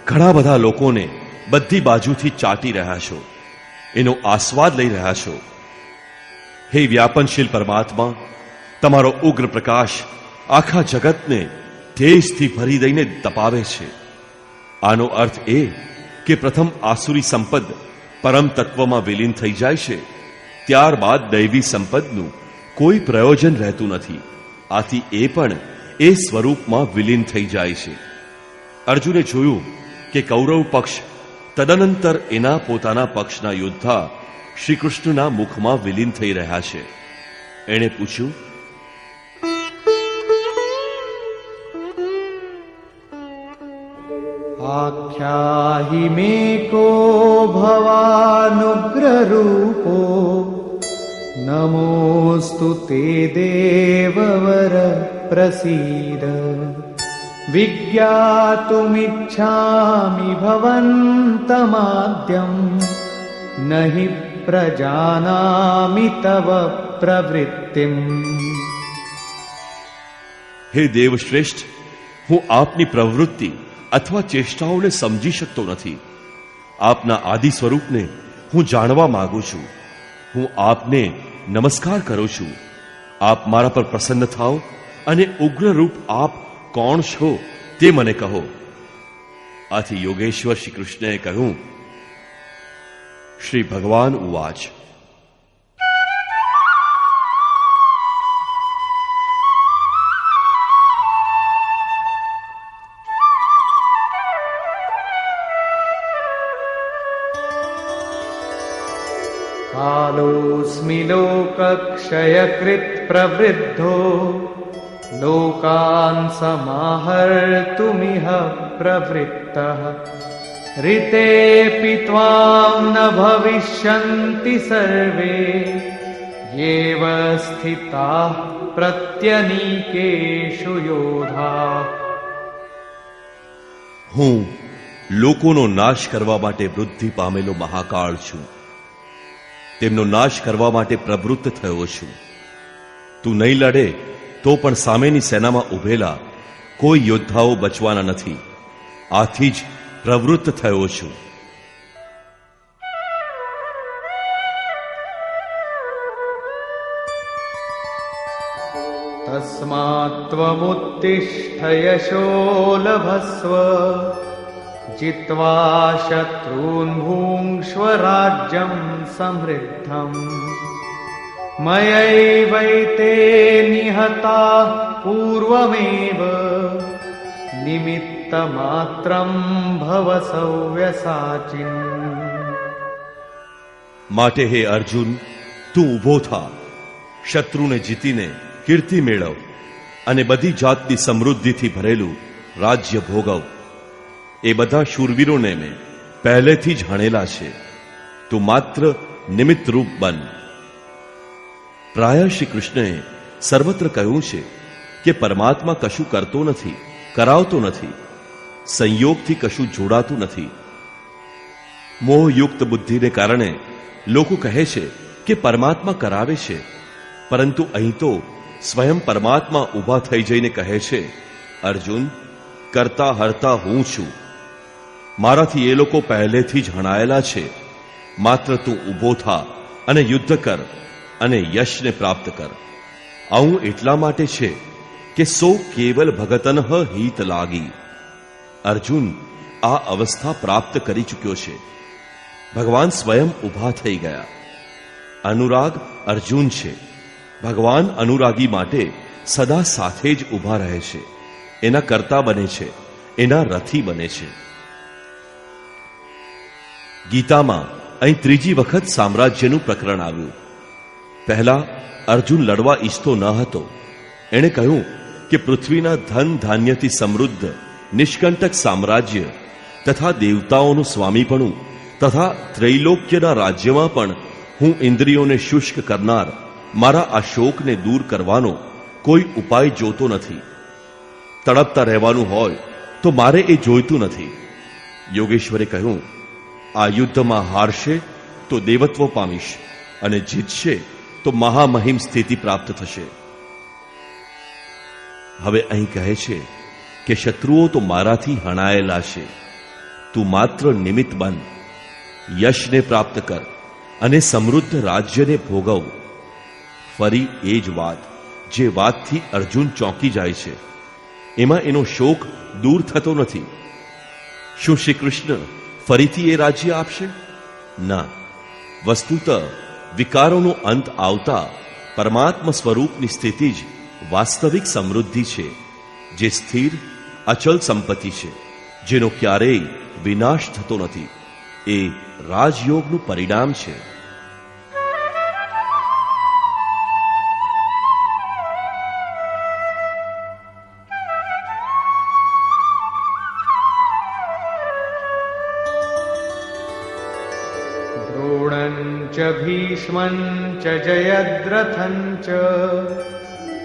ઘણા બધા લોકોને બધી બાજુથી ચાટી રહ્યા છો, એનો આસ્વાદ લઈ રહ્યા છો. હે વ્યાપનશીલ પરમાત્મા, તમારો ઉગ્ર પ્રકાશ આખા જગતને તેજથી ભરી દઈને તપાવે છે. આનો અર્થ એ કે પ્રથમ આસુરી સંપદ પરમ તત્વમાં વિલીન થઈ જાય છે, ત્યારબાદ દૈવી સંપદનું કોઈ પ્રયોજન રહેતું નથી. આથી એ પણ એ સ્વરૂપમાં વિલીન થઈ જાય છે. અર્જુને જોયું કે કૌરવ પક્ષ તદનંતર એના પોતાના પક્ષના યોદ્ધા શ્રી કૃષ્ણના મુખમાં વિલીન થઈ રહ્યા છે. એણે પૂછ્યું, આખ્યાહિ મે કો ભવાનુગ્રરૂપો નમોસ્તુ તે દેવવર પ્રસીદ. વિજ્ઞાતુમિચ્છામિ ભવन्तમાદ્યં નહિ પ્રજાનામિ તવ પ્રવૃત્તિમ. હે દેવશ્રેષ્ઠ, હું આપની પ્રવૃત્તિ અથવા ચેષ્ટાઓને સમજી શકતો નથી. આપના આદિ સ્વરૂપને હું જાણવા માંગુ છું. હું આપને નમસ્કાર કરું છું. આપ મારા પર પ્રસન્ન થાઓ અને ઉગ્ર રૂપ આપ કોણ છો તે મને કહો. આથી યોગેશ્વર શ્રી કૃષ્ણએ કહ્યું, શ્રી ભગવાન ઉવાચ, કાલોસ્મિ લોકક્ષયકૃત પ્રવૃદ્ધો લોકાન સમાહર્તુમિહ પ્રવૃત્તઃ ऋतेऽपि त्वां न भविष्यन्ति सर्वे येव स्थिताः प्रत्यनीकेषु योधाः. હું લોકોનો નાશ કરવા માટે વૃદ્ધિ પામેલો મહાકાળ છું. તેમનો નાશ કરવા માટે પ્રવૃત્ત થયો છું. તું નહીં લડે તો પણ સામેની સેનામાં ઉભેલા કોઈ યોદ્ધાઓ બચવાના નથી. આથી જ પ્રવૃત્ત થયો છું. તસ્માત્ ત્વમુત્તિષ્ઠ યશો લભસ્વ जित्वा शत्रून् भुङ्क्ष्व राज्यं समृद्धम्. मयैवैते निहताः पूर्वमेव निमित्तमात्रं भव सव्यसाचिन्. માટે હે અર્જુન, તું ઊભો થા, શત્રુને જીતીને કીર્તિ મેળવ અને બધી જાતની સમૃદ્ધિથી ભરેલું રાજ્ય ભોગવ. એ બધા શૂરવીરોને મેં પહેલેથી જ હણેલા છે. તું માત્ર નિમિત્ત રૂપ બન. પ્રાય શ્રી કૃષ્ણએ સર્વત્ર કહ્યું છે કે પરમાત્મા કશું કરતો નથી, કરાવતો નથી, સંયોગથી કશું જોડાતું નથી. મોહયુક્ત બુદ્ધિને કારણે લોકો કહે છે કે પરમાત્મા કરાવે છે, પરંતુ અહીં તો સ્વયં પરમાત્મા ઊભા થઈ જઈને કહે છે, અર્જુન, કરતા હરતા હું છું. મારાથી એ લોકો પહેલેથી જ હણાયેલા છે. માત્ર તું ઊભો થા અને યુદ્ધ કર અને યશને પ્રાપ્ત કર. આવું એટલા માટે છે કે સો કેવલ ભગતનઃ હિત લાગી. અર્જુન આ અવસ્થા પ્રાપ્ત કરી ચૂક્યો છે. ભગવાન સ્વયં ઊભા થઈ ગયા. અનુરાગ અર્જુન છે. ભગવાન અનુરાગી માટે સદા સાથે જ ઊભા રહે છે, એના કર્તા બને છે, એના રથી બને છે. ગીતામાં અહીં ત્રીજી વખત સામ્રાજ્યનું પ્રકરણ આવ્યું. પહેલા અર્જુન લડવા ઈચ્છતો ન હતો. એણે કહ્યું કે પૃથ્વીના ધન ધાન્યથી સમૃદ્ધ નિષ્કંટક સામ્રાજ્ય તથા દેવતાઓનું સ્વામીપણું તથા ત્રૈલોક્યના રાજ્યમાં પણ હું ઇન્દ્રિયોને શુષ્ક કરનાર મારા આ શોકને દૂર કરવાનો કોઈ ઉપાય જોતો નથી. તડપતા રહેવાનું હોય તો મારે એ જોઈતું નથી. યોગેશ્વરે કહ્યું, આ યુદ્ધમાં હારશે તો દેવત્વ પામીશ અને જીતશે તો મહામહિમ સ્થિતિ પ્રાપ્ત થશે. હવે અહીં કહે છે કે શત્રુઓ તો મારાથી હણાયેલા છે. તું માત્ર નિમિત્ત બન, યશને પ્રાપ્ત કર અને સમૃદ્ધ રાજ્યને ભોગવ. ફરી એ જ વાત, જે વાતથી અર્જુન ચોંકી જાય છે. એમાં એનો શોક દૂર થતો નથી. શું શ્રી કૃષ્ણ ફરીથી એ રાજ્ય આપશે? ના. વસ્તુત વિકારોનો અંત આવતા પરમાત્મા સ્વરૂપની સ્થિતિ જ વાસ્તવિક સમૃદ્ધિ છે, જે સ્થિર અચલ સંપત્તિ છે, જેનો ક્યારેય વિનાશ થતો નથી. એ રાજયોગનું પરિણામ છે. દ્રોણં ચ ભીષ્મં ચ જયદ્રથં ચ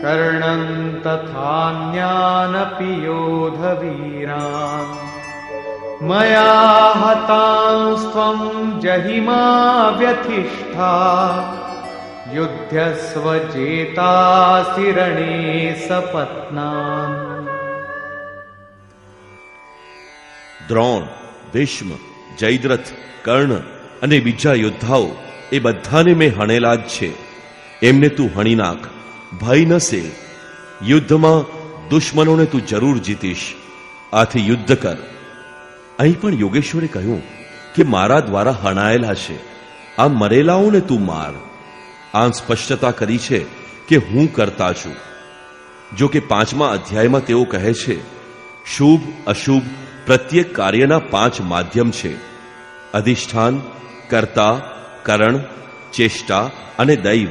કર્ણં તથાન્યાનપી યોધવીરાન મયા હતાંસ્ત્વં જહિમા વ્યથિષ્ઠા યુધ્યસ્વ જેતાસી રણે સપત્નાન. દ્રોણ, ભીષ્મ, જયદ્રથ, કર્ણ અને બીજા યોદ્ધાઓ એ બધાને મેં હણેલા જ છે. એમને તું હણી નાખ, ભય ન સે. યુદ્ધમાં દુશ્મનોને તું જરૂર જીતીશ. આથી યુદ્ધ કર. અહીં પણ યોગેશ્વરે કહ્યું કે મારા દ્વારા હણાયેલા છે, આ મરેલાઓને તું માર. આમ સ્પષ્ટતા કરી છે કે હું કરતા છું. જો કે 5મા અધ્યાયમાં તેઓ કહે છે, શુભ અશુભ પ્રત્યેક કાર્યના 5 માધ્યમ છે: અધિષ્ઠાન, કર્તા, કરણ, ચેષ્ટા અને દૈવ.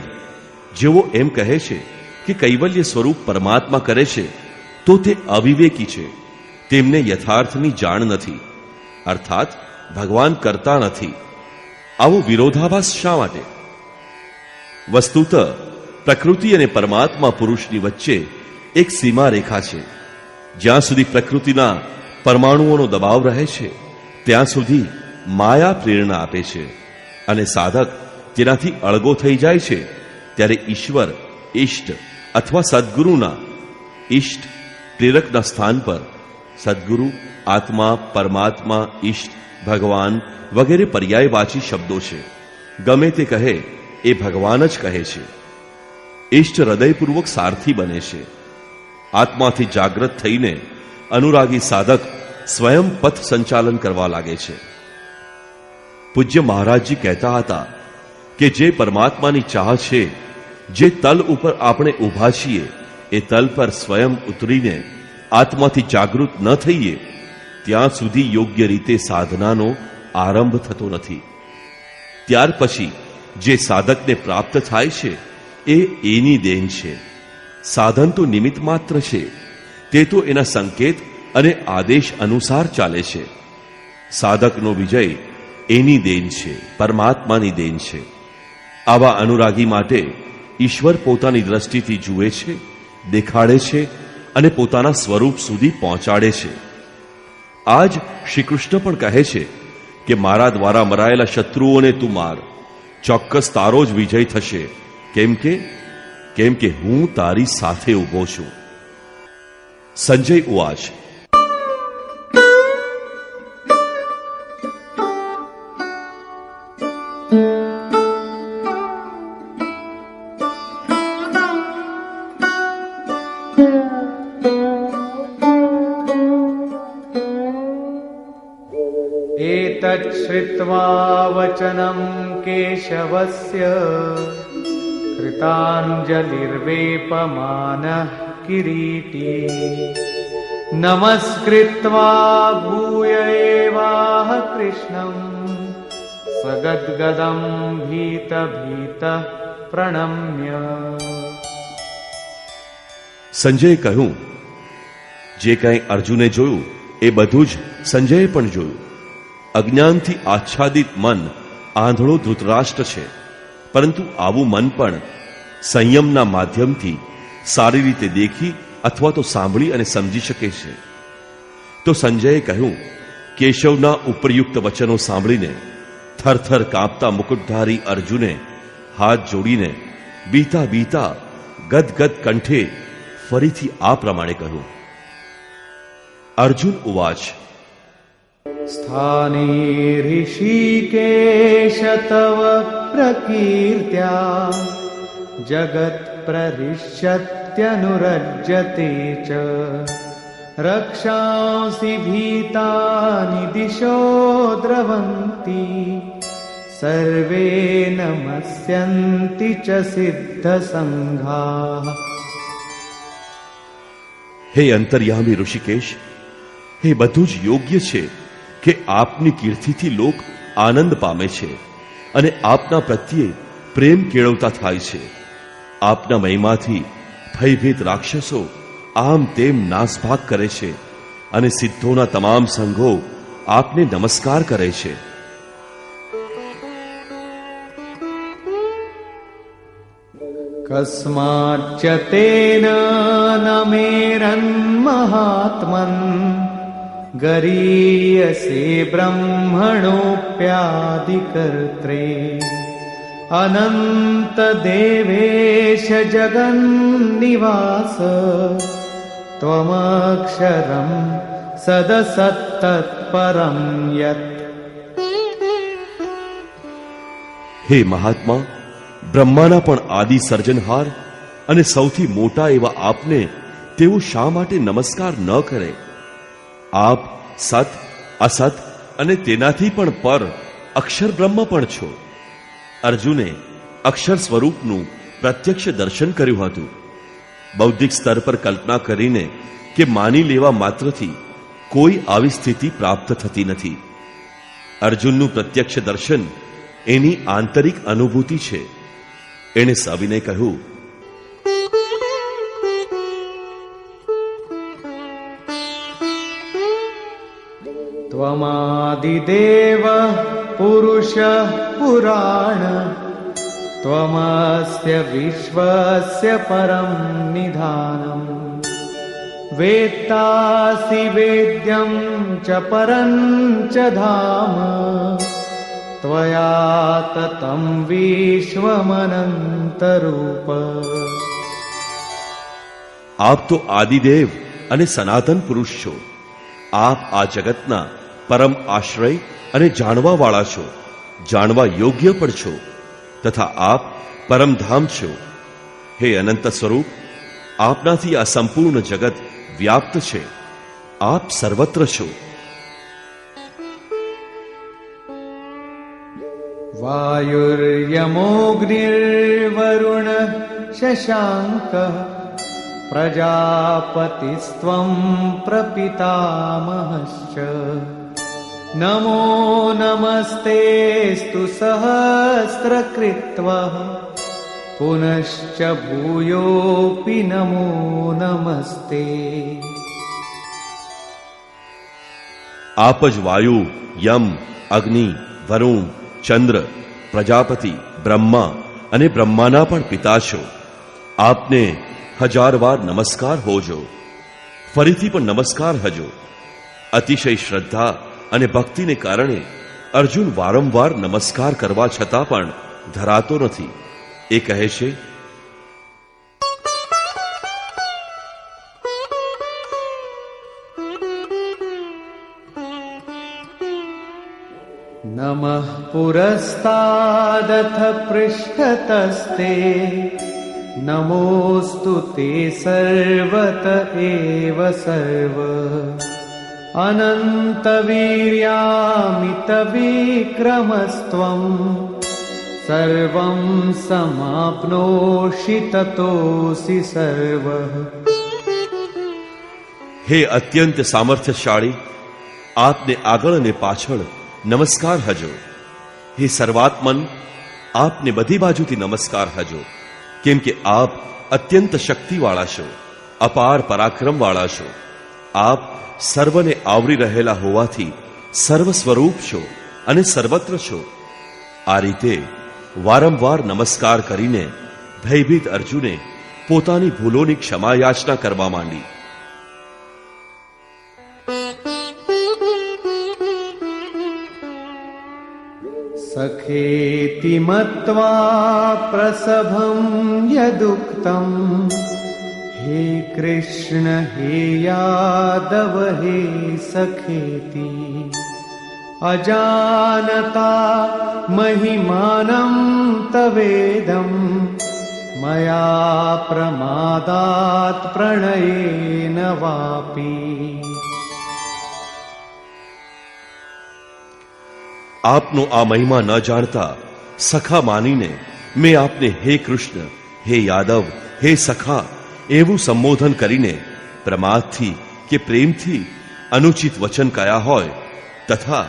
જેઓ એમ કહે છે કે કૈવલ્ય સ્વરૂપ પરમાત્મા કરે છે, તો તે અવિવેકી છે. તેમને યથાર્થની જાણ નથી, અર્થાત ભગવાન કરતા નથી. આવો વિરોધાભાસ શા માટે? વસ્તુત પ્રકૃતિ અને પરમાત્મા પુરુષની વચ્ચે એક સીમા રેખા છે. જ્યાં સુધી પ્રકૃતિના પરમાણુઓનો દબાવ રહે છે, ત્યાં સુધી માયા પ્રેરણા આપે છે, અને સાધક તેનાથી અળગો થઈ જાય છે ત્યારે ઈશ્વર, ઇષ્ટ અથવા સદગુરુના, ઇષ્ટ પ્રેરકના સ્થાન પર સદગુરુ, આત્મા, પરમાત્મા, ઇષ્ટ, ભગવાન વગેરે પર્યાયવાચી શબ્દો છે. ગમે તે કહે એ ભગવાન જ કહે છે. ઇષ્ટ હૃદયપૂર્વક સારથી બને છે. આત્માથી જાગૃત થઈને અનુરાગી સાધક સ્વયં પથ સંચાલન કરવા લાગે છે. પૂજ્ય મહારાજજી કહેતા હતા કે જે પરમાત્માની ચાહ છે, જે તલ ઉપર આપણે ઊભા છીએ એ તલ પર સ્વયં ઉતરીને આત્માથી જાગૃત ન થઈએ ત્યાં સુધી યોગ્ય રીતે સાધનાનો આરંભ થતો નથી. ત્યાર પછી જે સાધકને પ્રાપ્ત થાય છે એ એની દેન છે. સાધન તો નિમિત્ત માત્ર છે, તે તો એના સંકેત અને આદેશ અનુસાર ચાલે છે. સાધકનો વિજય એની દેન છે, પરમાત્માની દેન છે. આવા અનુરાગી માટે ઈશ્વર પોતાની દ્રષ્ટિથી જુએ છે, દેખાડે છે અને પોતાના સ્વરૂપ સુધી પહોંચાડે છે. આજ શ્રી કૃષ્ણ પણ કહે છે કે મારા દ્વારા મરાયેલા શત્રુઓને તું માર, ચોક્કસ તારો જ વિજય થશે. કેમ કે હું તારી સાથે ઊભો છું. સંજય ઉવાચ. एतच्छ्रुत्वा वचनं केशवस्य कृताञ्जलिर्वेपमानः किरीटी नमस्कृत्वा भूय एवाह कृष्णं સગદ્ગદં ભીત ભીત પ્રણમ્ય. સંજયે કહ્યું, જે કંઈ અર્જુને જોયું એ બધું જ સંજયે પણ જોયું. અજ્ઞાનથી આચ્છાદિત મન આંધળો ધૃતરાષ્ટ્ર છે, પરંતુ આવું મન પણ સંયમના માધ્યમથી સારી રીતે દેખી અથવા તો સાંભળી અને સમજી શકે છે. તો સંજયે કહ્યું, કેશવના ઉપરયુક્ત વચનો સાંભળીને થરથર કાંપતા મુકુટધારી અર્જુને હાથ જોડીને બીતા બીતા ગદગદ કંઠે ફરીથી આ પ્રમાણે કહ્યું. અર્જુન ઉવાચ. સ્થાને ઋષિકેશ તવ પ્રકીર્ત્યા જગત પ્રરિષ્યત્યનુરજ્યતે ચ રક્ષાંસિ ભીતાનિ દિશો દ્રવંતિ સર્વે નમસ્યન્તિ ચ સિદ્ધ સંઘાઃ. હે અંતર્યામી ઋષિકેશ, એ બધું જ યોગ્ય છે કે આપની કીર્તિથી લોક આનંદ પામે છે અને આપના પ્રત્યે પ્રેમ કેળવતા થાય છે. આપના મહિમાથી ભયભીત રાક્ષસો આમ તેમ નાસભાગ કરે છે અને સિદ્ધોના તમામ સંઘો આપને નમસ્કાર કરે છે. કસ્માચ્ચ તેન ન મેરન્મહાત્મન ગરીયસે બ્રહ્મણોપ્યાદિકર્ત્રે અનંત દેવેશ જગન્નિવાસ ત્વમક્ષરં સદસત્તત્પરં યત. હે મહાત્મા, બ્રહ્માના પણ આદિ સર્જનહાર અને સૌથી મોટા એવા આપને તેઓ શા માટે નમસ્કાર ન કરે? આપ સત, અસત અને તેનાથી પણ પર અક્ષર બ્રહ્મ પણ છો. અર્જુને અક્ષર સ્વરૂપનું પ્રત્યક્ષ દર્શન કર્યું હતું. બૌદ્ધિક સ્તર પર કલ્પના કરીને કે માની લેવા માત્રથી કોઈ આવી સ્થિતિ પ્રાપ્ત થતી નથી. અર્જુનનું પ્રત્યક્ષ દર્શન એની આંતરિક અનુભૂતિ છે. એણે સવિનય કહ્યું, ત્વમાદિદેવ પુરુષ પુરાણ ત્વમસ્ય વિશ્વસ્ય પરમ નિધાનમ વેત્તાસિ વેદ્યં ચ પરં ચ ધામ ત્વયા તતં વિશ્વમનંતરૂપ. આપ તો આદિદેવ અને સનાતન પુરુષ છો. આપ આ જગતના પરમ આશ્રય અને જાણવાવાળા છો, જાણવા યોગ્ય પણ છો, તથા આપ પરમધામ છો. હે અનંત સ્વરૂપ, આપનાથી આ સંપૂર્ણ જગત વ્યાપ્ત છે. આપ સર્વત્ર છો. વાયુર્યમોગ્નિર્વરુણ શશાંક પ્રજાપતિસ્ત્વં પ્રપિતામહશ્ચ નમો નમસ્તેસ્તુ સહસ્રકૃત્વઃ પુનશ્ચ ભૂયોપી નમો નમસ્તે. આપ જ વાયુ, યમ, અગ્નિ, વરુણ, ચંદ્ર, પ્રજાપતિ, બ્રહ્મા અને બ્રહ્માના પણ પિતા છો. આપને 1000 વાર નમસ્કાર હોજો. ફરીથી પણ નમસ્કાર હજો. અતિશય શ્રદ્ધા અને ભક્તિને કારણે અર્જુન વારંવાર નમસ્કાર કરવા છતાં પણ ધરાતો નથી. એ કહે છે, નમઃ પુરસ્તાદથ પૃષ્ઠતસ્તે નમોસ્તુ તે સર્વત એવ સર્વ અનંત વીર્યામિત વિક્રમસ્ત્વં સર્વં સમાપ્નોષિ તતોસી સર્વ. હે અત્યંત સામર્થ્યશાળી, આપને આગળ અને પાછળ નમસ્કાર હજો. હે સર્વાત્મન, આપને બધી બાજુથી નમસ્કાર હજો, કેમ કે આપ અત્યંત શક્તિવાળા છો, અપાર પરાક્રમવાળા છો. આપ સર્વને આવરી રહેલા હોવાથી સર્વ સ્વરૂપ છો અને સર્વત્ર છો. આ રીતે વારંવાર નમસ્કાર કરીને ભયભીત અર્જુને પોતાની ભૂલોની ક્ષમા યાચના કરવા માંડી. સખેતિ મત્વા પ્રસભં યદુક્તમ હે કૃષ્ણ હે યાદવ હે સખેતિ અજાનતા મહિમાનં તવેદં મયા પ્રમાદાત પ્રણયેન વાપી. આપનો આ મહિમા ન જાણતા સખા માનીને મેં આપને હે કૃષ્ણ, હે યાદવ, હે સખા એવું સંબોધન કરીને પ્રમાદથી કે પ્રેમથી અનુચિત વચન કયા હોય તથા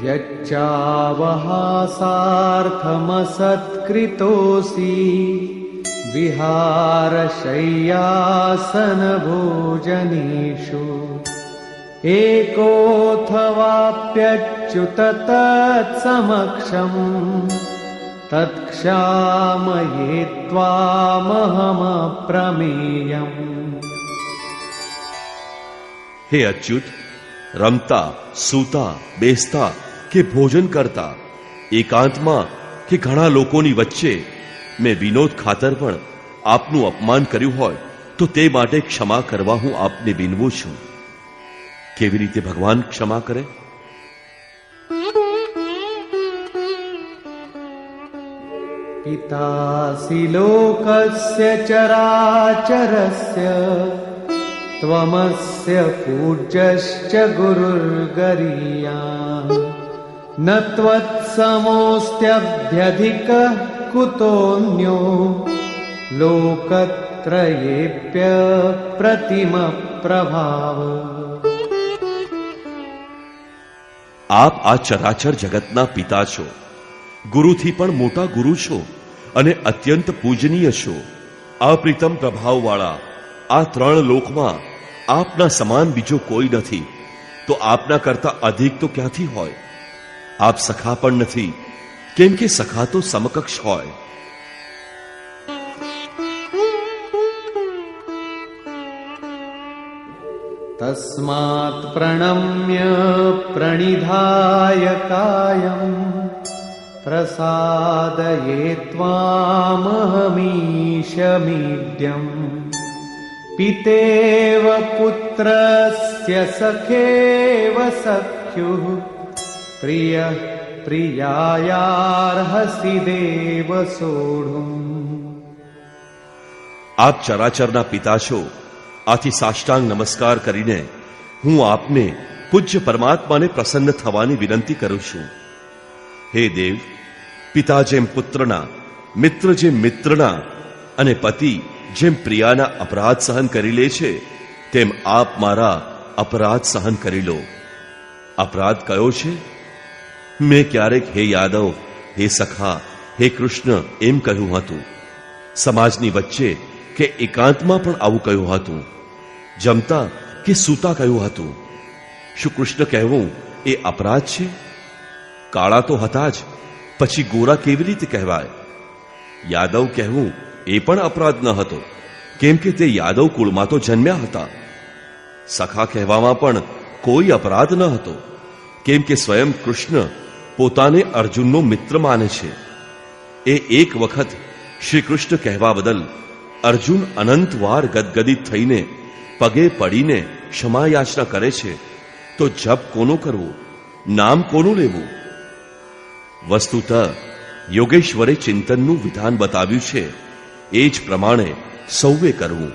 યચ્ચાવહાસાર્થમસત્કૃતોસી વિહારશય્યાસન ભોજનેષુ એકોથવાપ્યચ્યુત તત્સમક્ષમ તત્ક્ષામયે ત્વામહમપ્રમેયમ. હે અચ્યુત, રમતા, સૂતા, બેસતા કે ભોજન કરતા, એકાંતમાં કે ઘણા લોકોની વચ્ચે મેં વિનોદ ખાતર પણ આપનું અપમાન કર્યું હોય તો તે માટે ક્ષમા કરવા હું આપને વિનવું છું. કેવી રીતે ભગવાન ક્ષમા કરે? પિતાસી લોકસ્ય ચરાચરસ્ય ત્વમસ્ય પૂજ્યશ્ચ ગુરુર્ગરીયાન ન ત્વત્સમોસ્ત્યભ્યધિકઃ કુતોऽન્યો લોકત્રયેપ્ય પ્રતિમ પ્રભાવ. આપ આ ચરાચર જગતના પિતા છો, ગુરુથી પણ મોટા ગુરુ છો અને અત્યંત પૂજનીય છો. અપ્રીતમ પ્રભાવવાળા આ ત્રણ લોકમાં આપના સમાન બીજો કોઈ નથી, તો આપના કરતા અધિક તો ક્યાંથી હોય? આપ સખા પણ નથી, કેમ કે સખા તો સમકક્ષ હોય. તસ્માત પ્રણમ્ય પ્રણિધાય કાયમ પ્રસાદયે ત્વામહમીશમીડ્યમ પિતેવ પુત્રસ્ય સખેવ સખ્યુઃ પ્રિય પ્રિયાયાર્હસી દેવ સોઢું. આપ ચરાચરના પિતા છો, આથી સાષ્ટાંગ નમસ્કાર કરીને હું આપને પૂજ્ય પરમાત્માને પ્રસન્ન થવાની વિનંતી કરું છું. હે દેવ, પિતા જેમ પુત્રના, મિત્ર જેમ મિત્રના અને પતિ જેમ પ્રિયાના અપરાધ સહન કરી લે છે, તેમ આપ મારા અપરાધ સહન કરી લો. અપરાધ કયો છે? મેં ક્યારેક હે યાદવ, હે સખા, હે કૃષ્ણ એમ કહ્યું હતું. સમાજની વચ્ચે કે એકાંતમાં પણ આવું કહ્યું હતું. જમતા કે સૂતા કહ્યું હતું. શું કૃષ્ણ કહેવું એ અપરાધ છે? કાળા તો હતા જ, પછી ગોરા કેવી રીતે કહેવાય? યાદવ કહેવું એ પણ અપરાધ ન હતો, કેમ કે તે યાદવ કુળમાં તો જન્મ્યા હતા. સખા કહેવામાં પણ કોઈ અપરાધ ન હતો, કેમ કે સ્વયં કૃષ્ણ પોતાને અર્જુનનો મિત્ર માને છે. એ એક વખત શ્રી કૃષ્ણ કહેવા બદલ અર્જુન અનંત વાર ગદગદિત થઈને પગે પડીને ક્ષમા યાચના કરે છે, તો જપ કોનો કરવો, નામ કોનું લેવું? વસ્તુતઃ યોગેશ્વરે ચિંતનનું વિધાન બતાવ્યું છે, એ જ પ્રમાણે સૌએ કરવું.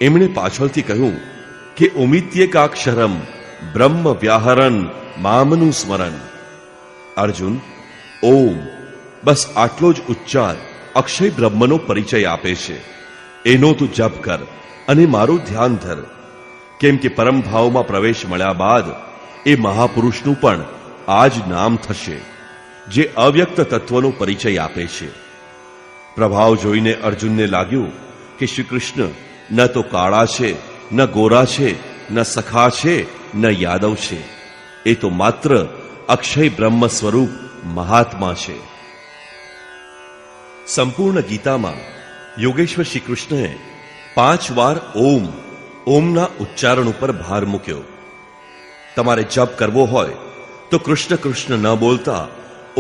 એમણે પાછળથી કહ્યું કે ઉમિત્યેકાક્ષરમ બ્રહ્મ વ્યાહરન મામનું સ્મરણ. અર્જુન, ઓમ, બસ આટલો જ ઉચ્ચાર અક્ષય બ્રહ્મનો પરિચય આપે છે. એનો તું જપ કર અને મારું ધ્યાન ધર, કેમ કે પરમ ભાવમાં પ્રવેશ મળ્યા બાદ એ મહાપુરુષનું પણ આ જ નામ થશે જે અવ્યક્ત તત્વનો પરિચય આપે છે. પ્રભાવ જોઈને અર્જુનને લાગ્યું કે શ્રી કૃષ્ણ ન તો કાળા છે, ન ગોરા છે, ન સખા છે, ન યાદવ છે. એ તો માત્ર અક્ષય બ્રહ્મ સ્વરૂપ મહાત્મા છે. સંપૂર્ણ ગીતામાં યોગેશ્વર શ્રી કૃષ્ણએ 5 વાર ઓમના ઉચ્ચારણ ઉપર ભાર મૂક્યો. તમારે જપ કરવો હોય તો કૃષ્ણ કૃષ્ણ ન બોલતા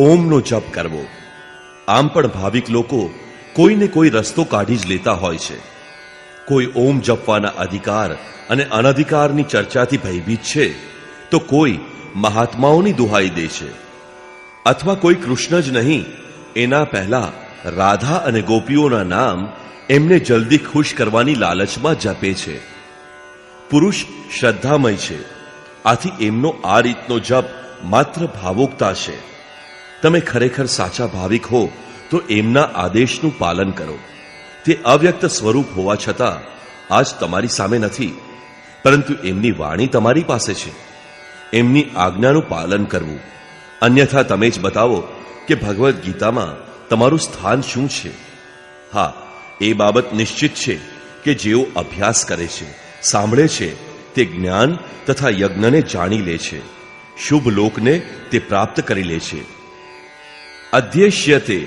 ઓમનો જપ કરવો. આમ પણ ભાવિક લોકો કોઈને કોઈ રસ્તો કાઢી જ લેતા હોય છે. કોઈ ઓમ જપવાના અધિકાર અને અનધિકારની ચર્ચાથી ભયભીત છે, તો કોઈ મહાત્માઓની દુહાઈ દે છે, અથવા કોઈ કૃષ્ણ જ નહીં એના પહેલા રાધા અને ગોપીઓના નામ એમને જલ્દી ખુશ કરવાની લાલચમાં જપે છે. પુરુષ શ્રદ્ધામય છે, આથી એમનો આ રીતનો જપ માત્ર ભાવુકતા છે. તમે ખરેખર સાચા ભાવિક હો તો એમના આદેશનું પાલન કરો. તે અવ્યક્ત સ્વરૂપ હોવા છતાં આજ તમારી સામે નથી, પરંતુ એમની વાણી તમારી પાસે છે. એમની આજ્ઞાનું પાલન કરવું. અન્યથા તમે જ બતાવો કે ભગવદ્ ગીતામાં તમારું સ્થાન શું છે. હા, એ બાબત નિશ્ચિત છે કે જેઓ અભ્યાસ કરે છે, સાંભળે છે, તે જ્ઞાન તથા યજ્ઞને જાણી લે છે, શુભ લોકને તે પ્રાપ્ત કરી લે છે. અધ્યેષ્યતે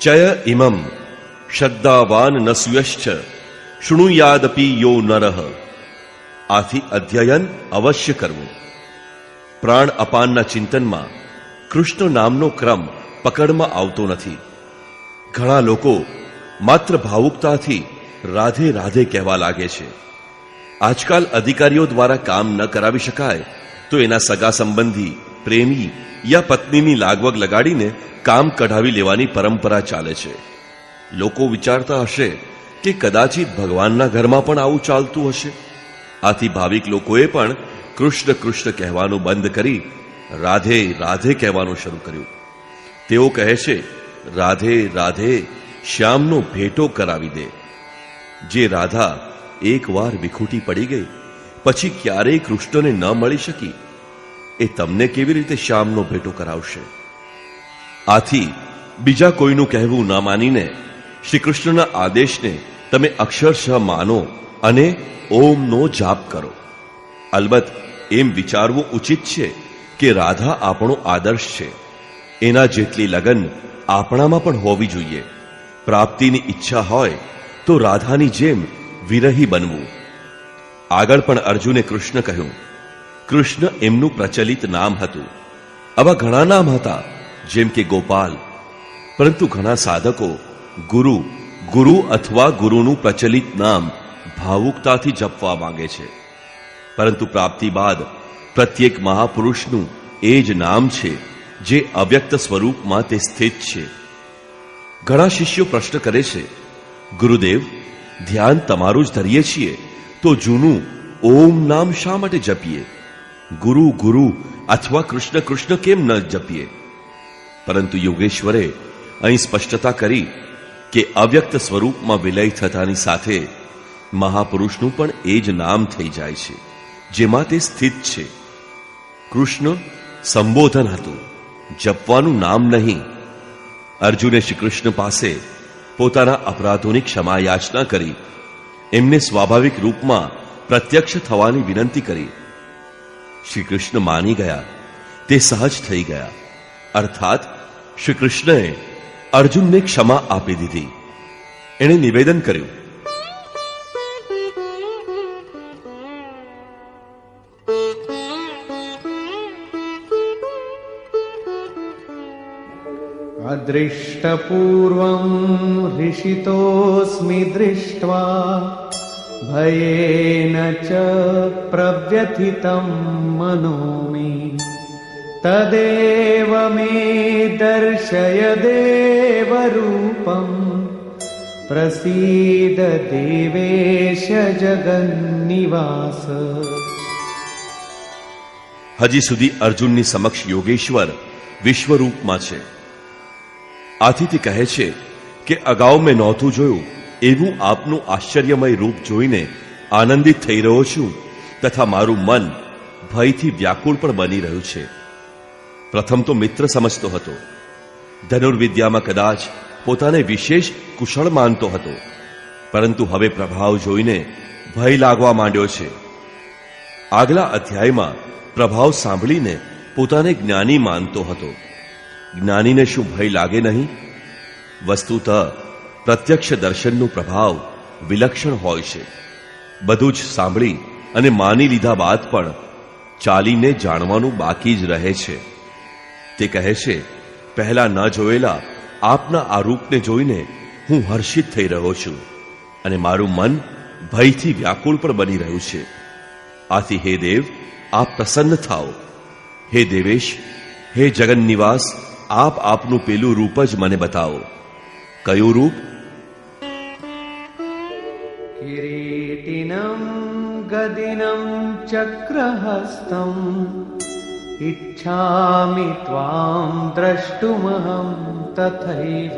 ચય ઇમમ શ્રદ્ધાવાન નસ્યશ્ચ શૃણુયાદપી યો નરઃ. આથી અધ્યયન અવશ્ય કરવું. પ્રાણ અપાનના ચિંતનમાં કૃષ્ણ નામનો ક્રમ પકડમાં આવતો નથી. ઘણા લોકો માત્ર ભાવુકતાથી રાધે રાધે કહેવા લાગે છે. આજકાલ અધિકારીઓ દ્વારા કામ ન કરાવી શકાય તો એના સગા સંબંધી, પ્રેમી યા પત્નીની લાગવગ લગાડીને કામ કઢાવી લેવાની પરંપરા ચાલે છે. લોકો વિચારતા હશે કે કદાચિત ભગવાનના ઘરમાં પણ આવું ચાલતું હશે. આથી ભાવિક લોકોએ પણ કૃષ્ણ કૃષ્ણ કહેવાનું બંધ કરી રાધે રાધે કહેવાનું શરૂ કર્યું. તેઓ કહે છે, રાધે રાધે શ્યામનો ભેટો કરાવી દે. જે રાધા એકવાર વિખૂટી પડી ગઈ પછી ક્યારેય કૃષ્ણને ન મળી શકી, એ તમને કેવી રીતે શ્યામનો ભેટો કરાવશે? આથી બીજા કોઈનું કહેવું ન માનીને શ્રી કૃષ્ણના આદેશને તમે અક્ષરશઃ માનો અને ઓમનો જાપ કરો. અલબત્ત એમ વિચારવું ઉચિત છે કે રાધા આપણો આદર્શ છે. એના જેટલી લગન આપણામાં પણ હોવી જોઈએ. પ્રાપ્તિની ઈચ્છા હોય તો રાધાની જેમ વિરહી બનવું. આગળ પણ અર્જુને કૃષ્ણ કહ્યું. કૃષ્ણ એમનું પ્રચલિત નામ હતું. આવા ઘણા નામ હતા, જેમ કે ગોપાલ. પરંતુ ઘણા સાધકો ગુરુ અથવા ગુરુનું પ્રચલિત નામ ભાવુકતાથી જપવા માંગે છે. પરંતુ પ્રાપ્તિ બાદ પ્રત્યેક મહાપુરુષનું એ જ નામ છે જે અવ્યક્ત સ્વરૂપમાં તે સ્થિત છે. ઘણા શિષ્યો પ્રશ્ન કરે છે, ગુરુદેવ, ધ્યાન તમારું જ ધરીએ છીએ તો જૂનું ઓમ નામ શા માટે જપીએ? ગુરુ ગુરુ અથવા કૃષ્ણ કૃષ્ણ કેમ ન જપીએ? પરંતુ યોગેશ્વરે અહીં સ્પષ્ટતા કરી કે અવ્યક્ત સ્વરૂપમાં વિલય થતાની સાથે મહાપુરુષનું પણ એ જ નામ થઈ જાય છે જેમાં તે સ્થિત છે. કૃષ્ણ સંબોધન હતું, જપવાનું નામ નહીં. અર્જુને શ્રી કૃષ્ણ પાસે પોતાના અપરાધોની ક્ષમા યાચના કરી. એમને સ્વાભાવિક રૂપમાં પ્રત્યક્ષ થવાની વિનંતી કરી. શ્રી કૃષ્ણ માની ગયા, તે સહજ થઈ ગયા. અર્થાત શ્રી કૃષ્ણએ અર્જુનને ક્ષમા આપી દીધી. એણે નિવેદન કર્યું, અદૃષ્ટપૂર્વં હૃષિતોસ્મિ દૃષ્ટ્વા ભયેન ચ પ્રવ્યથિતં મનો મે તદેવ મે દર્શય દેવરૂપં પ્રસીદ દેવેશ જગન્નિવાસ. હજી સુધી અર્જુનની સમક્ષ યોગેશ્વર વિશ્વરૂપમાં છે. આથી તે કહે છે કે અગાઉ મેં નહોતું જોયું એવું આપનું આશ્ચર્યમય રૂપ જોઈને આનંદિત થઈ રહ્યો છું, તથા મારું મન ભયથી વ્યાકુળ પણ બની રહ્યું છે. પ્રથમ તો મિત્ર સમજતો હતો. ધનુર્વિદ્યામાં કદાચ પોતાને વિશેષ કુશળ માનતો હતો, પરંતુ હવે પ્રભાવ જોઈને ભય લાગવા માંડ્યો છે. આગલા અધ્યાયમાં પ્રભાવ સાંભળીને પોતાને જ્ઞાની માનતો હતો. જ્ઞાનીને શું ભય લાગે નહીં? વસ્તુતઃ પ્રત્યક્ષ દર્શનનો પ્રભાવ વિલક્ષણ હોય છે. બધું જ સાંભળી અને માની લીધા બાદ પણ ચાલીને જાણવાનું બાકી જ રહે છે. તે કહે છે, પહેલા ન જોયેલા આપના આ રૂપને જોઈને હું હર્ષિત થઈ રહ્યો છું અને મારું મન ભયથી વ્યાકુળ પણ બની રહ્યું છે. આથી હે દેવ, આપ પ્રસન્ન થાઓ. હે દેવેશ, હે જગન નિવાસ, આપ આપનું પેલું રૂપ જ મને બતાવો. કયું રૂપ? કિરીટિનમ ગદિનમ ચક્રહસ્તમ ઇચ્છામિ ત્વામ દ્રષ્ટુમહં તથૈવ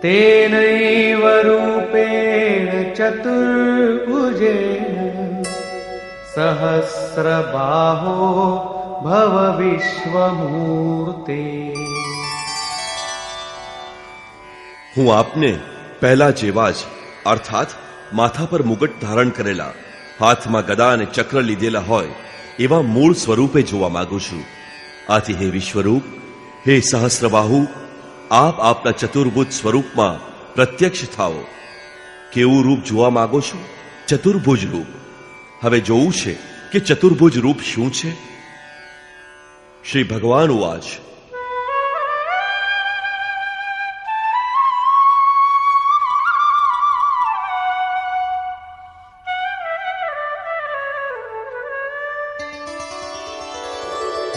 તેનૈવ રૂપેણ ચતુર્ભુજેન સહસ્રબાહો ભવ વિશ્વમૂર્તે. હું આપને પહેલા જેવા જ, અર્થાત માથા પર મુગટ ધારણ કરેલા, હાથમાં ગદા અને ચક્ર લીધેલા હોય એવા મૂળ સ્વરૂપે જોવા માંગુ છું. આથી હે વિશ્વરૂપ, હે સહસ્રબાહુ, આપ આપના ચતુર્ભુજ સ્વરૂપમાં પ્રત્યક્ષ થાઓ. કેવું રૂપ જોવા માંગો છો? ચતુર્ભુજ રૂપ. હવે જોવું છે કે ચતુર્ભુજ રૂપ શું છે. શ્રી ભગવાન ઉવાચ.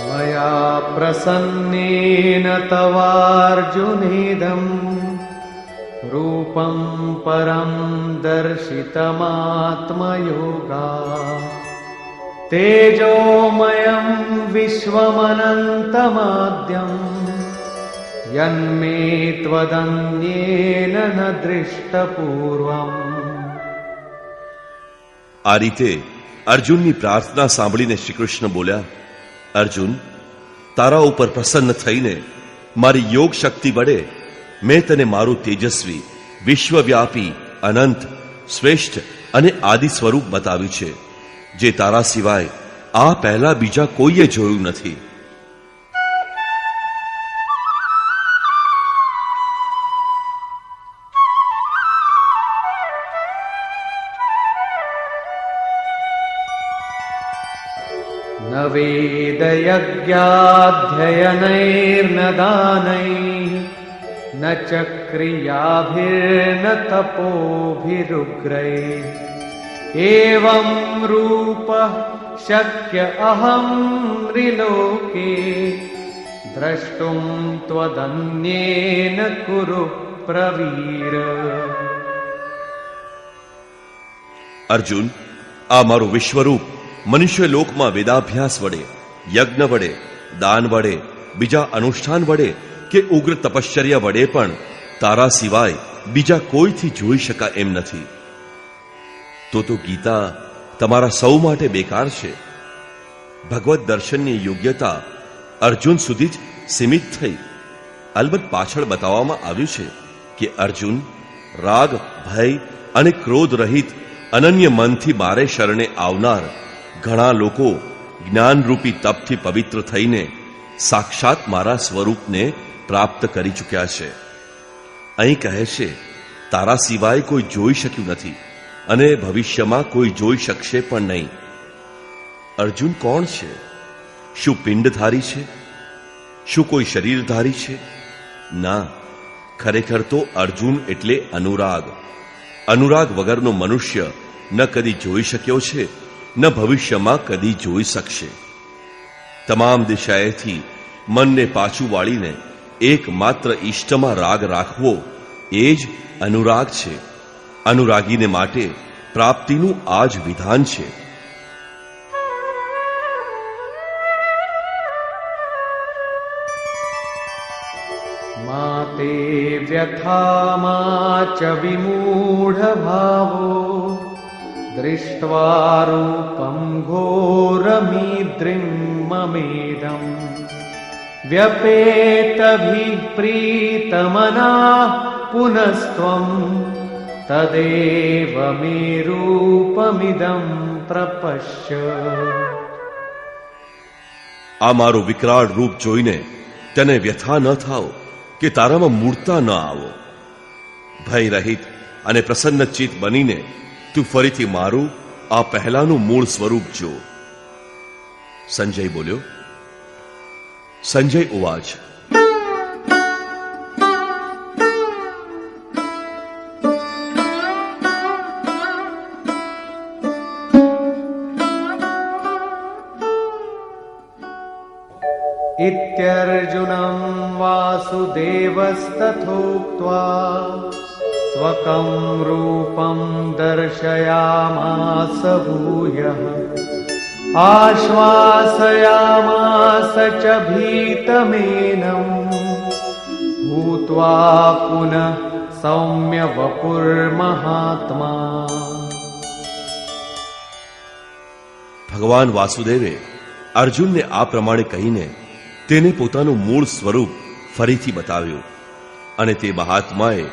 મયા પ્રસન્નેન તવાર્જુનેદમ રૂપમ પરમ દર્શિતમાત્મયોગા તેજોમયમ વિશ્વમનંતમાદ્યમ યન્મે ત્વદન્યેન ન દૃષ્ટપૂર્વમ. આ રીતે અર્જુનની પ્રાર્થના સાંભળીને શ્રી કૃષ્ણ બોલ્યા, અર્જુન, તારા ઉપર પ્રસન્ન થઈને મારી યોગ શક્તિ વડે મેં તને મારું તેજસ્વી, વિશ્વવ્યાપી, અનંત, શ્રેષ્ઠ અને આદિ સ્વરૂપ બતાવ્યું છે, જે તારા સિવાય આ પહેલા બીજા કોઈએ જોયું નથી. ન વેદયજ્ઞાધ્યયનૈર્ન દાનૈઃ ન ચ ક્રિયાભિર્ન તપોભિરુગ્રૈઃ એવં રૂપઃ શક્ય અહં ત્રિલોકે દ્રષ્ટું ત્વદન્યેન કુરુ પ્રવીર. અર્જુન, આ મારું વિશ્વરૂપ મનુષ્ય લોકમાં વેદાભ્યાસ વડે, યજ્ઞ વડે, દાન વડે, બીજા અનુષ્ઠાન વડે કે ઉગ્ર તપશ્ચર્યા વડે પણ તારા સિવાય બીજા કોઈથી જોઈ શકાય એમ નથી. તો ગીતા તમારા સૌ માટે બેકાર છે. ભગવત દર્શનની યોગ્યતા અર્જુન સુધી જ સીમિત થઈ. અલબત્ત પાછળ બતાવવામાં આવ્યું છે કે અર્જુન, રાગ, ભય અને ક્રોધ રહિત અનન્ય મનથી મારે શરણે આવનાર ઘણા લોકો જ્ઞાનરૂપી તપથી પવિત્ર થઈને સાક્ષાત મારા સ્વરૂપને પ્રાપ્ત કરી ચૂક્યા છે. અહીં કહે છે, તારા સિવાય કોઈ જોઈ શક્યું નથી અને ભવિષ્યમાં કોઈ જોઈ શકશે પણ નહીં. અર્જુન કોણ છે? શું પિંડધારી છે? શું કોઈ શરીરધારી છે? ના, ખરેખર તો અર્જુન એટલે અનુરાગ. અનુરાગ વગરનો મનુષ્ય ન કદી જોઈ શક્યો છે, ન ભવિષ્યમાં કદી જોઈ શકશે. તમામ દિશાએથી મનને પાછું વાળીને એકમાત્ર ઈષ્ટમાં રાગ રાખવો એ જ અનુરાગ છે. અનુરાગીને માટે પ્રાપ્તિનું આ જ વિધાન છે. માતે વ્યથા મા ચ વિમૂઢ ભાવો દૃષ્ટ્વા રૂપમ ઘોરમીદ્રિં મમેદમ व्यपेतभिः प्रीतमनाः पुनस्त्वं तदेव मे रूपमिदं प्रपश्य. આ મારું વિકરાળ રૂપ જોઈને તને વ્યથા ન થાવ કે તારામાં મૂળતા ન આવો. ભય રહિત અને પ્રસન્ન ચિત્ત બનીને તું ફરીથી મારું આ પહેલાનું મૂળ સ્વરૂપ જો. સંજય બોલ્યો. સંજય ઉવાચ. इत्यर्जुनं वासुदेवस्तथोक्त्वा स्वकं रूपं दर्शयामास भूयः. आश्वासयामास च भीतमेनं भूत्वा पुनः सौम्य वपुर्महात्मा. ભગવાન વાસુદેવે અર્જુનને આ પ્રમાણે કહીને તેને પોતાનું મૂળ સ્વરૂપ ફરીથી બતાવ્યું અને તે મહાત્માએ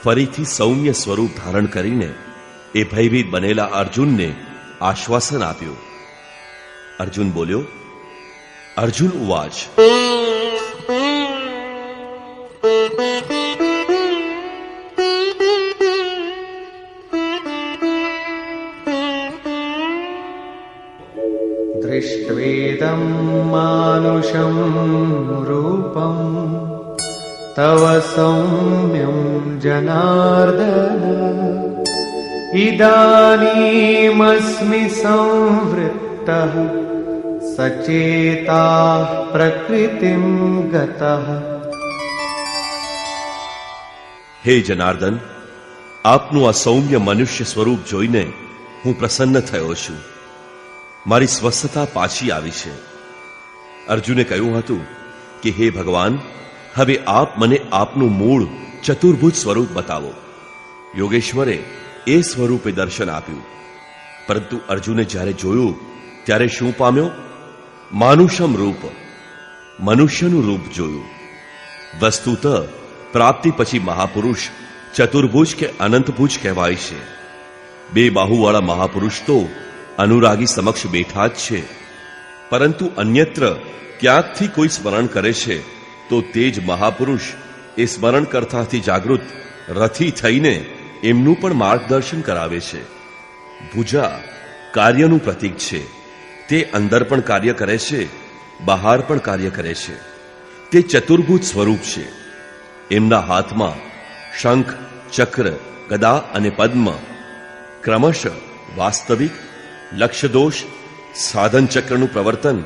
ફરીથી સૌમ્ય સ્વરૂપ ધારણ કરીને એ ભયભીત બનેલા અર્જુનને આશ્વાસન આપ્યું. અર્જુન બોલ્યો. અર્જુન ઉવાચ. दृष्ट्वेदं मानुषं रूपं तव सौम्यं जनार्दन इदानीमस्मि संवृत्तः सचेताः प्रकृतिं गतः. હે જનાર્દન, આપનું આ સૌમ્ય મનુષ્ય સ્વરૂપ જોઈને હું પ્રસન્ન થયો છું. મારી સ્વસ્થતા પાછી આવી છે. અર્જુને કહ્યું હતું કે હે ભગવાન, હવે આપ મને આપનું મૂળ ચતુર્ભુજ સ્વરૂપ બતાવો. યોગેશ્વરે એ સ્વરૂપે દર્શન આપ્યું, પરંતુ અર્જુને જ્યારે જોયું ત્યારે શું પામ્યો? માનુષમ રૂપ, મનુષ્યનું રૂપ જોયું. વસ્તુત પ્રાપ્તિ પછી મહાપુરુષ ચતુર્ભુજ કે અનંતભુજ કહેવાય છે. બે બાહુવાળા મહાપુરુષ તો અનુરાગી સમક્ષ બેઠા જ છે, પરંતુ અન્યત્ર ક્યાંકથી કોઈ સ્મરણ કરે છે તો તે જ મહાપુરુષ એ સ્મરણ કરતાથી જાગૃત રથી થઈને એમનું પણ માર્ગદર્શન કરાવે છે. ભુજા કાર્યનું પ્રતીક છે. તે અંદર પણ કાર્ય કરે છે, બહાર પણ કાર્ય કરે છે. તે ચતુર્ભુજ સ્વરૂપ છે. એમના હાથમાં શંખ, ચક્ર, ગદા અને પદ્મ ક્રમશઃ વાસ્તવિક, લક્ષ્યદોષ, સાધન ચક્રનું પ્રવર્તન,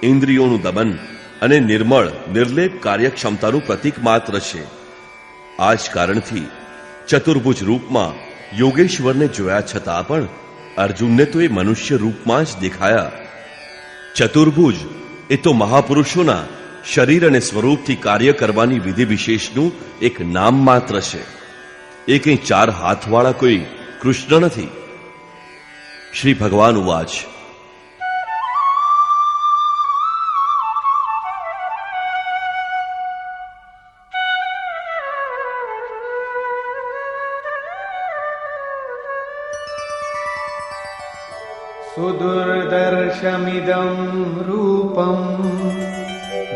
ઇન્દ્રિયોનું દમન અને નિર્મળ નિર્લેપ કાર્યક્ષમતાનું પ્રતીક માત્ર છે. આ જ કારણથી ચતુર્ભુજ રૂપમાં યોગેશ્વરને જોયા છતાં પણ અર્જુનને તો એ મનુષ્ય રૂપમાં જ દેખાયા. ચતુર્ભુજ એ તો મહાપુરુષોના શરીર અને સ્વરૂપથી કાર્ય કરવાની વિધિ વિશેષનું એક નામ માત્ર છે. એ કંઈ ચાર હાથવાળા કોઈ કૃષ્ણ નથી. શ્રી ભગવાન ઉવાચ. सुदुर्दर्शमिदं रूपं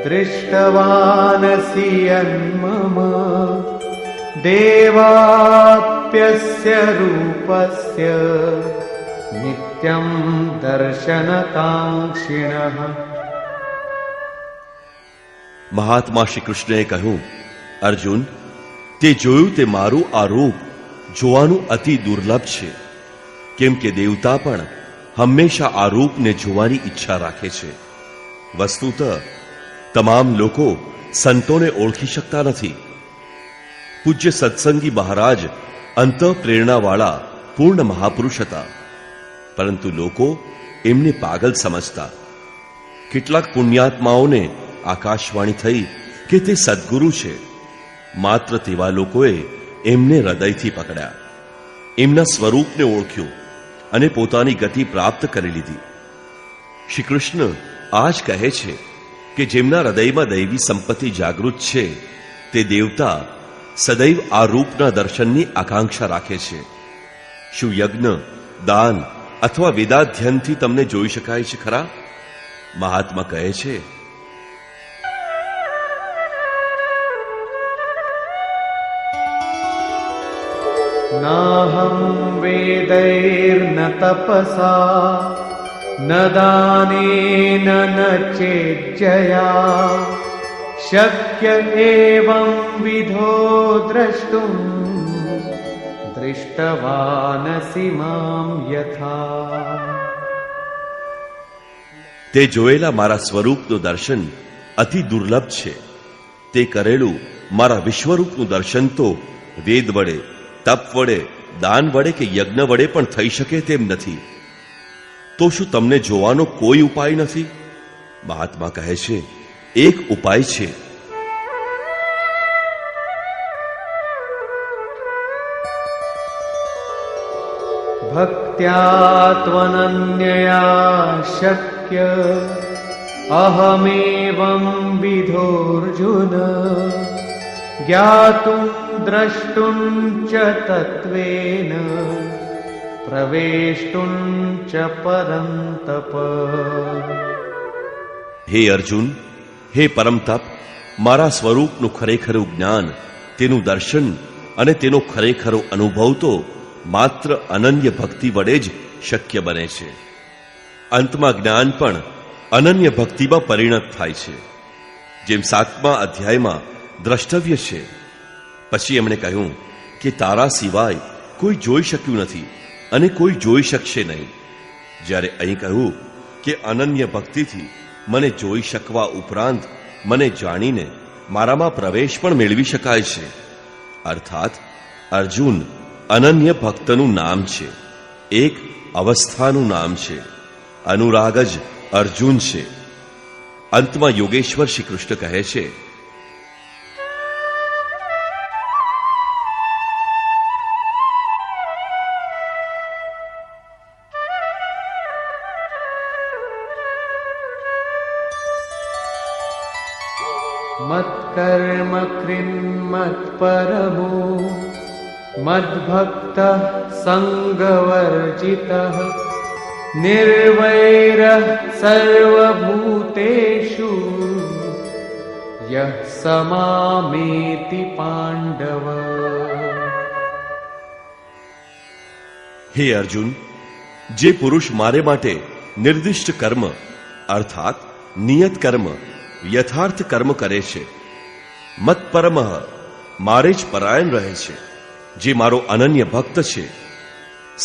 दृष्टवानसि यन्मम देवाप्यस्य रूपस्य नित्यं दर्शनकाङ्क्षिणः. મહાત્મા શ્રી કૃષ્ણએ કહ્યું, અર્જુન, તે જોયું તે મારું આ રૂપ જોવાનું અતિ દુર્લભ છે, કેમ કે દેવતા પણ હંમેશા આ રૂપને જોવાની ઈચ્છા રાખે છે. વસ્તુત તમામ લોકો સંતોને ઓળખી શકતા નથી. પૂજ્ય સત્સંગી મહારાજ અંતઃપ્રેરણાવાળા પૂર્ણ મહાપુરુષ હતા, પરંતુ લોકો એમને પાગલ સમજતા. કેટલાક પુણ્યાત્માઓને આકાશવાણી થઈ કે તે સદ્ગુરુ છે. માત્ર તેવા લોકોએ એમને હૃદયથી પકડ્યા, એમના સ્વરૂપને ઓળખ્યું અને પોતાની ગતિ પ્રાપ્ત કરી લીધી. શ્રી કૃષ્ણ આ જ કહે છે કે જેમના હૃદયમાં દૈવી સંપત્તિ જાગૃત છે તે દેવતા સદૈવ આ રૂપના દર્શનની આકાંક્ષા રાખે છે. શું યજ્ઞ, દાન અથવા વેદાધ્યનથી તમને જોઈ શકાય છે ખરા? મહાત્મા કહે છે, નાહં વેદૈર્ન તપસા ન દાનેન ન ચેજ્જયા શક્ય એવં વિધો દ્રષ્ટું દૃષ્ટવાનસી મામ યથા. તે જોયેલા મારા સ્વરૂપનું દર્શન અતિ દુર્લભ છે. તે કરેલું મારા વિશ્વરૂપનું દર્શન તો વેદ વડે, તપ વડે, દાન વડે કે યજ્ઞ વડે પણ થઈ શકે તેમ નથી. તો શું તમને જોવાનો કોઈ ઉપાય નથી? મહાત્મા કહે છે, એક ઉપાય છે. ભક્ત્યા ત્વનન્યયા શક્ય અહમેવં વિધોર્જુન જ્ઞાતું દ્રષ્ટું ચ તત્વેન પ્રવેષ્ટું ચ પરંતપ. હે અર્જુન, હે પરમતપ, મારા સ્વરૂપનું ખરેખરું જ્ઞાન, તેનું દર્શન અને તેનો ખરેખરો અનુભવ તો માત્ર અનન્ય ભક્તિ વડે જ શક્ય બને છે. અંતમાં જ્ઞાન પણ અનન્ય ભક્તિમાં પરિણત થાય છે, જેમ 7મા અધ્યાયમાં દ્રષ્ટવ્ય છે. પછી એમણે કહ્યું કે તારા સિવાય કોઈ જોઈ શક્યું નથી અને કોઈ જોઈ શકશે નહીં. જ્યારે અહીં કહ્યું કે અનન્ય ભક્તિથી મને જોઈ શકવા ઉપરાંત મને જાણીને મારામાં પ્રવેશ પણ મેળવી શકાય છે, અર્થાત અર્જુન અનન્ય ભક્તનું નામ છે, એક અવસ્થાનું નામ છે. અનુરાગ જ અર્જુન છે. અંતમાં યોગેશ્વર શ્રી કૃષ્ણ કહે છે, મત્કર્મ કૃન્મત્પરમો મદ્ભક્ત સંગવર્જિત નિર્વૈર સર્વભૂતેષુ યહ સમામેતિ પાંડવ. હે અર્જુન, જે પુરુષ મારે માટે નિર્દિષ્ટ કર્મ અર્થાત નિયત કર્મ, યથાર્થ કર્મ કરે છે, મત્પરમઃ મારે જ પરાયણ રહે છે, જે મારો અનન્ય ભક્ત છે,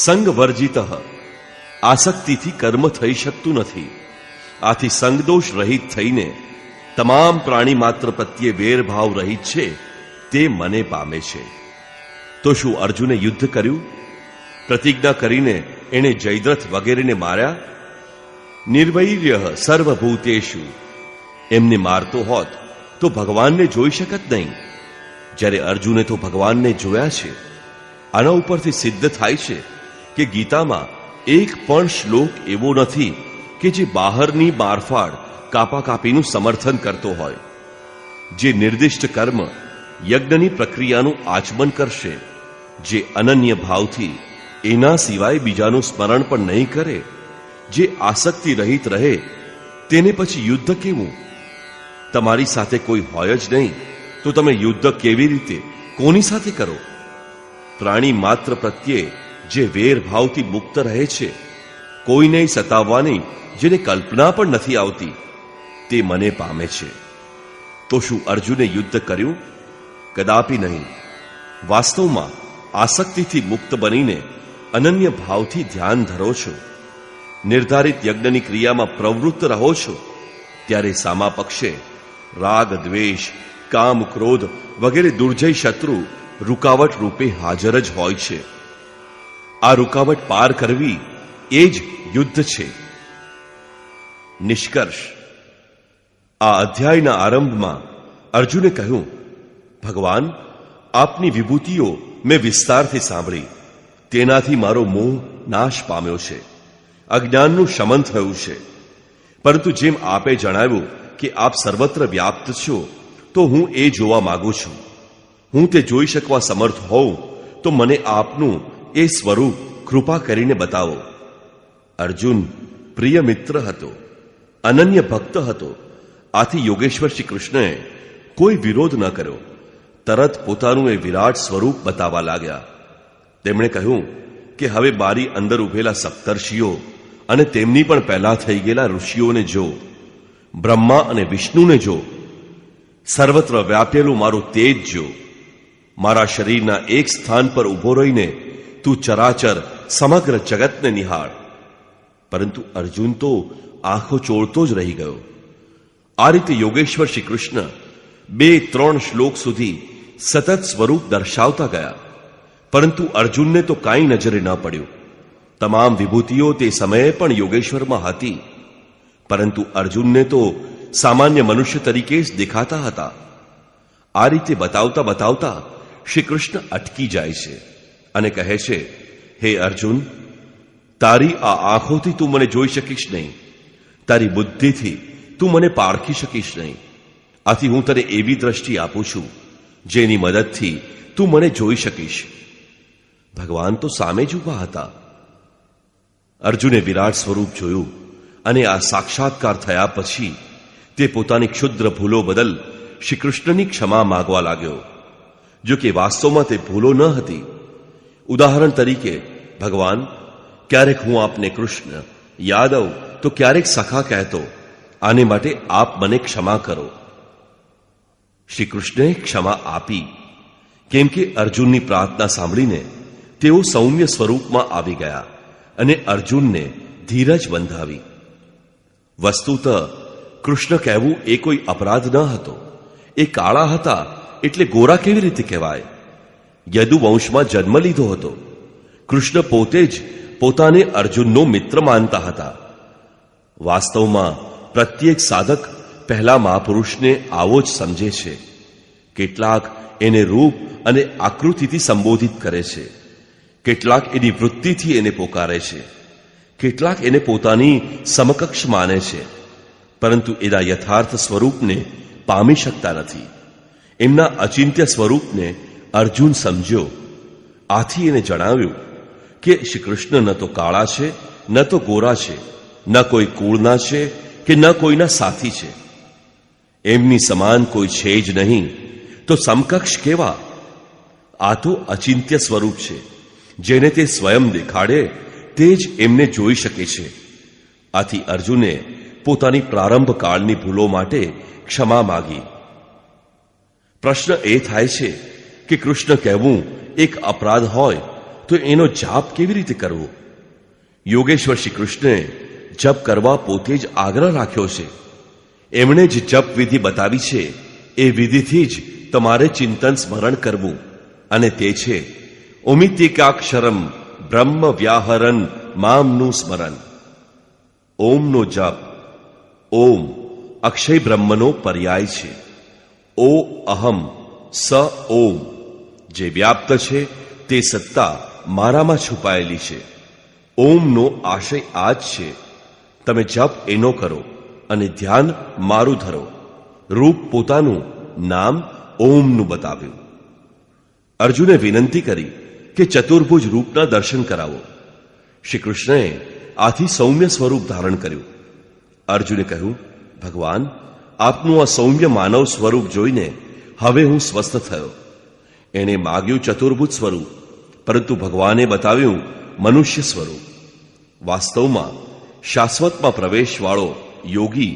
સંગ વર્જિત આસક્તિથી કર્મ થઈ શકતું નથી, આથી સંગદોષ રહિત થઈને તમામ પ્રાણી માત્ર પ્રત્યે વેરભાવ રહિત છે, તે મને પામે છે. તો શું અર્જુને યુદ્ધ કર્યું? પ્રતિજ્ઞા કરીને એણે જયદ્રથ વગેરેને માર્યા? નિર્વૈર્ય સર્વભૂતેષુ, એમને મારતો હોત તો ભગવાનને જોઈ શકત નહીં, જ્યારે અર્જુને તો ભગવાનને જોયા છે. આના ઉપરથી સિદ્ધ થાય છે કે ગીતામાં એક પણ શ્લોક એવો નથી કે જે બહારની મારફાડ કાપાકાપીનું સમર્થન કરતો હોય. જે નિર્દિષ્ટ કર્મ યજ્ઞની પ્રક્રિયાનું આચમન કરશે, જે અનન્ય ભાવથી એના સિવાય બીજાનું સ્મરણ પણ નહીં કરે, જે આસક્તિ રહિત રહે, તેને પછી યુદ્ધ કેવું? તમારી સાથે કોઈ હોય જ નહીં તો તમે યુદ્ધ કેવી રીતે, કોની સાથે કરો? પ્રાણી માત્ર પ્રત્યે જે વેરભાવથી મુક્ત રહે છે, કોઈને સતાવવાની જેને કલ્પના પણ નથી આવતી, તે મને પામે છે. તો શું અર્જુને યુદ્ધ કર્યું? કદાપી નહીં. વાસ્તવમાં આસક્તિથી મુક્ત બનીને અનન્ય ભાવથી ધ્યાન ધરો છો, નિર્ધારિત યજ્ઞની ક્રિયામાં પ્રવૃત્ત રહો છો, ત્યારે સામા પક્ષે રાગ, દ્વેષ, કામ, ક્રોધ વગેરે દુર્જય શત્રુ રૂકાવટ રૂપે હાજર જ હોય છે. આ રૂકાવટ પાર કરવી એ જ યુદ્ધ છે. નિષ્કર્ષ: આ અધ્યાયના આરંભમાં અર્જુને કહ્યું, ભગવાન, આપની વિભૂતિઓ મેં વિસ્તારથી સાંભળી, તેનાથી મારો મોહ નાશ પામ્યો છે, અજ્ઞાનનું શમન થયું છે. પરંતુ જેમ આપે જણાવ્યું કે આપ સર્વત્ર વ્યાપ્ત છો તો હું એ જોવા માંગુ છું. હું તે જોઈ શકવા સમર્થ હોઉં તો મને આપનું એ સ્વરૂપ કૃપા કરીને બતાવો. અર્જુન પ્રિય મિત્ર હતો, અનન્ય ભક્ત હતો. આથી યોગેશ્વર શ્રી કૃષ્ણએ કોઈ વિરોધ ન કર્યો. તરત પોતાનું એ વિરાટ સ્વરૂપ બતાવવા લાગ્યા. તેમણે કહ્યું કે હવે બારી અંદર ઉભેલા સપ્તર્ષિઓ અને તેમની પણ પહેલા થઈ ગયેલા ઋષિઓને જો, બ્રહ્મા અને વિષ્ણુને જો, સર્વત્ર વ્યાપેલું મારું તેજ જો. મારા શરીરના એક સ્થાન પર ઊભો રહીને તું ચરાચર સમગ્ર જગતને નિહાળ. પરંતુ અર્જુન તો આંખો ચોળતો જ રહી ગયો. આ રીતે યોગેશ્વર શ્રી કૃષ્ણ 2-3 શ્લોક સુધી સતત સ્વરૂપ દર્શાવતા ગયા, પરંતુ અર્જુનને તો કાંઈ નજરે ન પડ્યું. તમામ વિભૂતિઓ તે સમયે પણ યોગેશ્વરમાં હતી, પરંતુ અર્જુનને તો સામાન્ય મનુષ્ય તરીકે જ દેખાતા હતા. આ રીતે બતાવતા બતાવતા શ્રી કૃષ્ણ અટકી જાય છે અને કહે છે, હે અર્જુન, તારી આ આંખોથી તું મને જોઈ શકીશ નહીં, તારી બુદ્ધિથી તું મને પારખી શકીશ નહીં. આથી હું તને એવી દ્રષ્ટિ આપું છું જેની મદદથી તું મને જોઈ શકીશ. ભગવાન તો સામે જ ઊભા હતા. અર્જુને વિરાટ સ્વરૂપ જોયું અને આ સાક્ષાત્કાર થયા પછી તે પોતાની ક્ષુદ્ર ભૂલો બદલ શ્રી કૃષ્ણની ક્ષમા માંગવા લાગ્યો. જો કે વાસ્તવમાં તે ભૂલો ન હતી. ઉદાહરણ તરીકે, ભગવાન, ક્યારેક હું આપને કૃષ્ણ, યાદવ તો ક્યારેક સખા કહેતો. આને માટે આપ મને ક્ષમા કરો. શ્રી કૃષ્ણએ ક્ષમા આપી, કેમ કે અર્જુનની પ્રાર્થના સાંભળીને તેઓ સૌમ્ય સ્વરૂપમાં આવી ગયા અને અર્જુનને ધીરજ બંધાવી. વસ્તુત કૃષ્ણ કહેવું એ કોઈ અપરાધ ન હતો. એ કાળા હતા એટલે ગોરા કેવી રીતે કહેવાય? યદુવંશમાં જન્મ લીધો હતો. કૃષ્ણ પોતે જ પોતાને અર્જુનનો મિત્ર માનતા હતા. વાસ્તવમાં પ્રત્યેક સાધક પહેલા મહાપુરુષને આવો જ સમજે છે. કેટલાક એને રૂપ અને આકૃતિથી સંબોધિત કરે છે, કેટલાક એની વૃત્તિથી એને પોકારે છે, કેટલાક એને પોતાની સમકક્ષ માને છે, પરંતુ એના યથાર્થ સ્વરૂપને પામી શકતા નથી. એમના અચિંત્ય સ્વરૂપને અર્જુન સમજ્યો. આથી એને જણાવ્યું કે શ્રી કૃષ્ણ ન તો કાળા છે, ન તો ગોરા છે, ન કોઈ કુળના છે કે ન કોઈના સાથી છે. એમની સમાન કોઈ છે જ નહીં, તો સમકક્ષ કેવા? આ તો અચિંત્ય સ્વરૂપ છે. જેને તે સ્વયં દેખાડે તે જ એમને જોઈ શકે છે. આથી અર્જુને પોતાની પ્રારંભ કાળની ભૂલો માટે ક્ષમા માગી. પ્રશ્ન એ થાય છે કે કૃષ્ણ કહેવું એક અપરાધ હોય તો એનો જાપ કેવી રીતે કરવો? યોગેશ્વર શ્રી કૃષ્ણે જપ કરવા પોતે જ આગ્રહ રાખ્યો છે. એમણે જ જપ વિધિ બતાવી છે. એ વિધિથી જ તમારે ચિંતન સ્મરણ કરવું, અને તે છે ઓમિતિકાક્ષરમ બ્રહ્મ વ્યાહરન મામનું સ્મરણ. ઓમનો જપ. ઓમ અક્ષય બ્રહ્મનો પર્યાય છે. ઓ અહમ સ ઓમ, જે વ્યાપ્ત છે તે સત્તા મારામાં છુપાયેલી છે. ઓમનો આશય આ જ છે. તમે જપ એનો કરો અને ધ્યાન મારું ધરો. રૂપ પોતાનું, નામ ઓમનું બતાવ્યું. અર્જુને વિનંતી કરી કે ચતુર્ભુજ રૂપના દર્શન કરાવો. શ્રી કૃષ્ણએ આથી સૌમ્ય સ્વરૂપ ધારણ કર્યું. અર્જુને કહ્યું, ભગવાન, આપનું આ સૌમ્ય માનવ સ્વરૂપ જોઈને હવે હું સ્વસ્થ થયો. એણે માગ્યું ચતુર્ભુજ સ્વરૂપ, પરંતુ ભગવાને બતાવ્યું મનુષ્ય સ્વરૂપ. વાસ્તવમાં શાશ્વતમાં પ્રવેશવાળો યોગી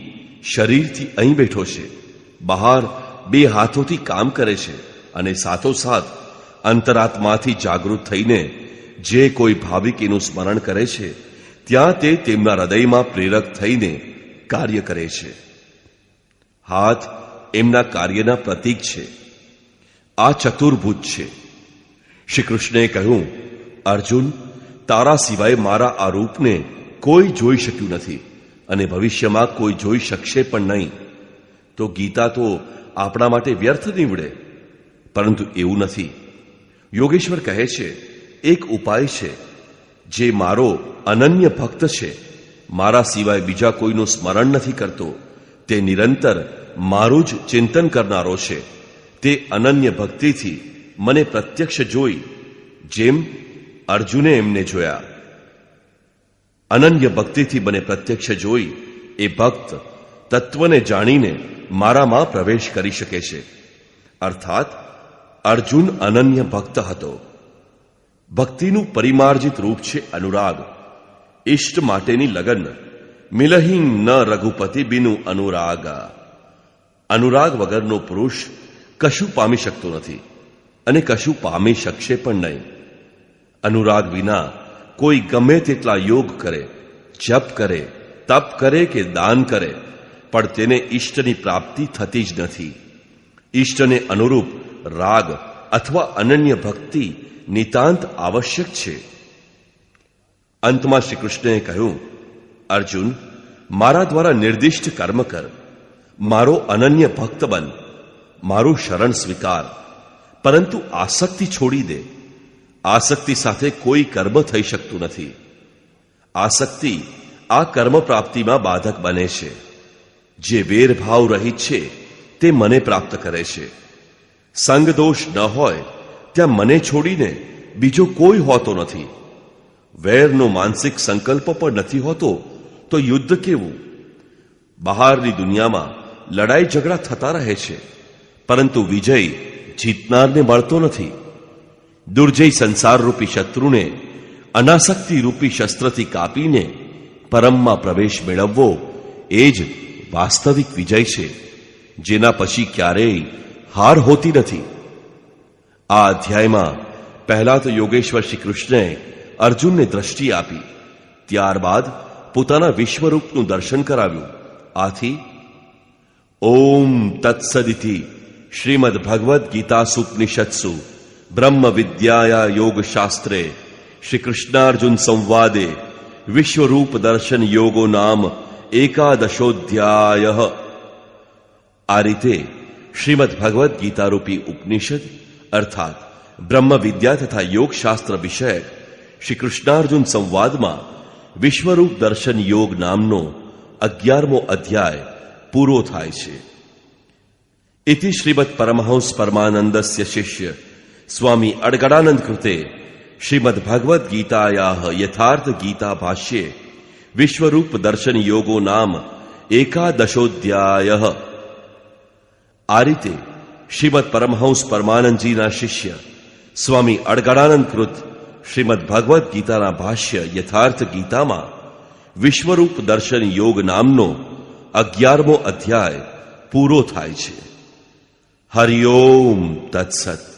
શરીરથી અહીં બેઠો છે, બહાર 2 હાથોથી કામ કરે છે, અને સાથોસાથ અંતરાત્માથી જાગૃત થઈને જે કોઈ ભાવિક એનું સ્મરણ કરે છે ત્યાં તે તેમના હૃદયમાં પ્રેરક થઈને કાર્ય કરે છે. હાથ એમના કાર્યના પ્રતીક છે. આ ચતુર્ભુજ છે. શ્રી કૃષ્ણએ કહ્યું, અર્જુન, તારા સિવાય મારા આ રૂપને કોઈ જોઈ શક્યું નથી અને ભવિષ્યમાં કોઈ જોઈ શકશે પણ નહીં. તો ગીતા તો આપણા માટે વ્યર્થ નીવડે. પરંતુ એવું નથી. યોગેશ્વર કહે છે, એક ઉપાય છે. જે મારો અનન્ય ભક્ત છે, મારા સિવાય બીજા કોઈનું સ્મરણ નથી કરતો, તે નિરંતર મારું જ ચિંતન કરનારો છે. તે અનન્ય ભક્તિથી મને પ્રત્યક્ષ જોઈ, જેમ અર્જુને એમને જોયા. અનન્ય ભક્તિથી મને પ્રત્યક્ષ જોઈ એ ભક્ત તત્વને જાણીને મારામાં પ્રવેશ કરી શકે છે. અર્થાત અર્જુન અનન્ય ભક્ત હતો. ભક્તિનું પરિમાર્જિત રૂપ છે અનુરાગ, ઇષ્ટ માટેની લગન. મિલહિ ન રઘુપતિ બિનુ અનુરાગા. અનુરાગ વગરનો પુરુષ કશું પામી શકતો નથી અને કશું પામી શકશે પણ નહીં. અનુરાગ વિના કોઈ ગમે તેટલા યોગ કરે, જપ કરે, તપ કરે કે દાન કરે, પણ તેને ઈષ્ટની પ્રાપ્તિ થતી જ નથી. ઈષ્ટને અનુરૂપ રાગ અથવા અનન્ય ભક્તિ નિતાંત આવશ્યક છે. અંતમાં શ્રી કૃષ્ણએ કહ્યું, અર્જુન, મારા દ્વારા નિર્દિષ્ટ કર્મ કર, મારો અનન્ય ભક્ત બન, મારું શરણ સ્વીકાર, પરંતુ આસક્તિ છોડી દે. આસક્તિ સાથે કોઈ કર્મ થઈ શકતું નથી. આસક્તિ આ કર્મ પ્રાપ્તિમાં બાધક બને છે. જે વેરભાવ રહિત છે તે મને પ્રાપ્ત કરે છે. સંગ દોષ ન હોય ત્યાં મને છોડીને બીજો કોઈ હોતો નથી. વેરનો માનસિક સંકલ્પ પણ નથી હોતો તો યુદ્ધ કેવું? બહારની દુનિયામાં લડાઈ ઝઘડા થતા રહે છે, પરંતુ વિજય જીતનારને મળતો નથી. દુર્જય સંસારરૂપી શત્રુને અનાસક્તિ રૂપી શસ્ત્રથી કાપીને પરમમાં પ્રવેશ મેળવવો એ જ વાસ્તવિક વિજય છે, જેના પછી ક્યારેય હાર હોતી નથી. આ અધ્યાયમાં પહેલા તો યોગેશ્વર શ્રી કૃષ્ણએ અર્જુનને દ્રષ્ટિ આપી, ત્યારબાદ પોતાના વિશ્વરૂપનું દર્શન કરાવ્યું. આથી ઓમ તત્સદિતિ શ્રીમદ ભગવદ્ ગીતાસુપનિષત્સુ બ્રહ્મ વિદ્યાયા યોગ શાસ્ત્રે શ્રી કૃષ્ણાર્જુન સંવાદે વિશ્વરૂપ દર્શન યોગો નામ એકાદશોધ્યાય. આ રીતે શ્રીમદ ભગવદ્ ગીતારૂપી ઉપનિષદ અર્થાત બ્રહ્મ વિદ્યા તથા યોગ શાસ્ત્ર વિષયક શ્રી કૃષ્ણાર્જુન સંવાદમાં વિશ્વરૂપ દર્શન યોગ નામનો 11મો અધ્યાય પૂરો થાય છે. ઇતિ શ્રીમદ પરમહંસ પરમાનંદસ્ય શિષ્ય સ્વામી અડગડાનંદ કૃતે શ્રીમદ ભગવદ્ ગીતાયાઃ યથાર્થ ગીતા ભાષ્યે વિશ્વરૂપ દર્શન યોગો નામ એકાદશોધ્યાય. આ રીતે શ્રીમદ પરમહંસ પરમાનંદજીના શિષ્ય સ્વામી અડગડાનંદ કૃત શ્રીમદ ભગવદ્ ગીતાના ભાષ્ય યથાર્થ ગીતામાં વિશ્વરૂપ દર્શન યોગ નામનો 11મો અધ્યાય પૂરો થાય છે. હરિ ઓમ તત્સત.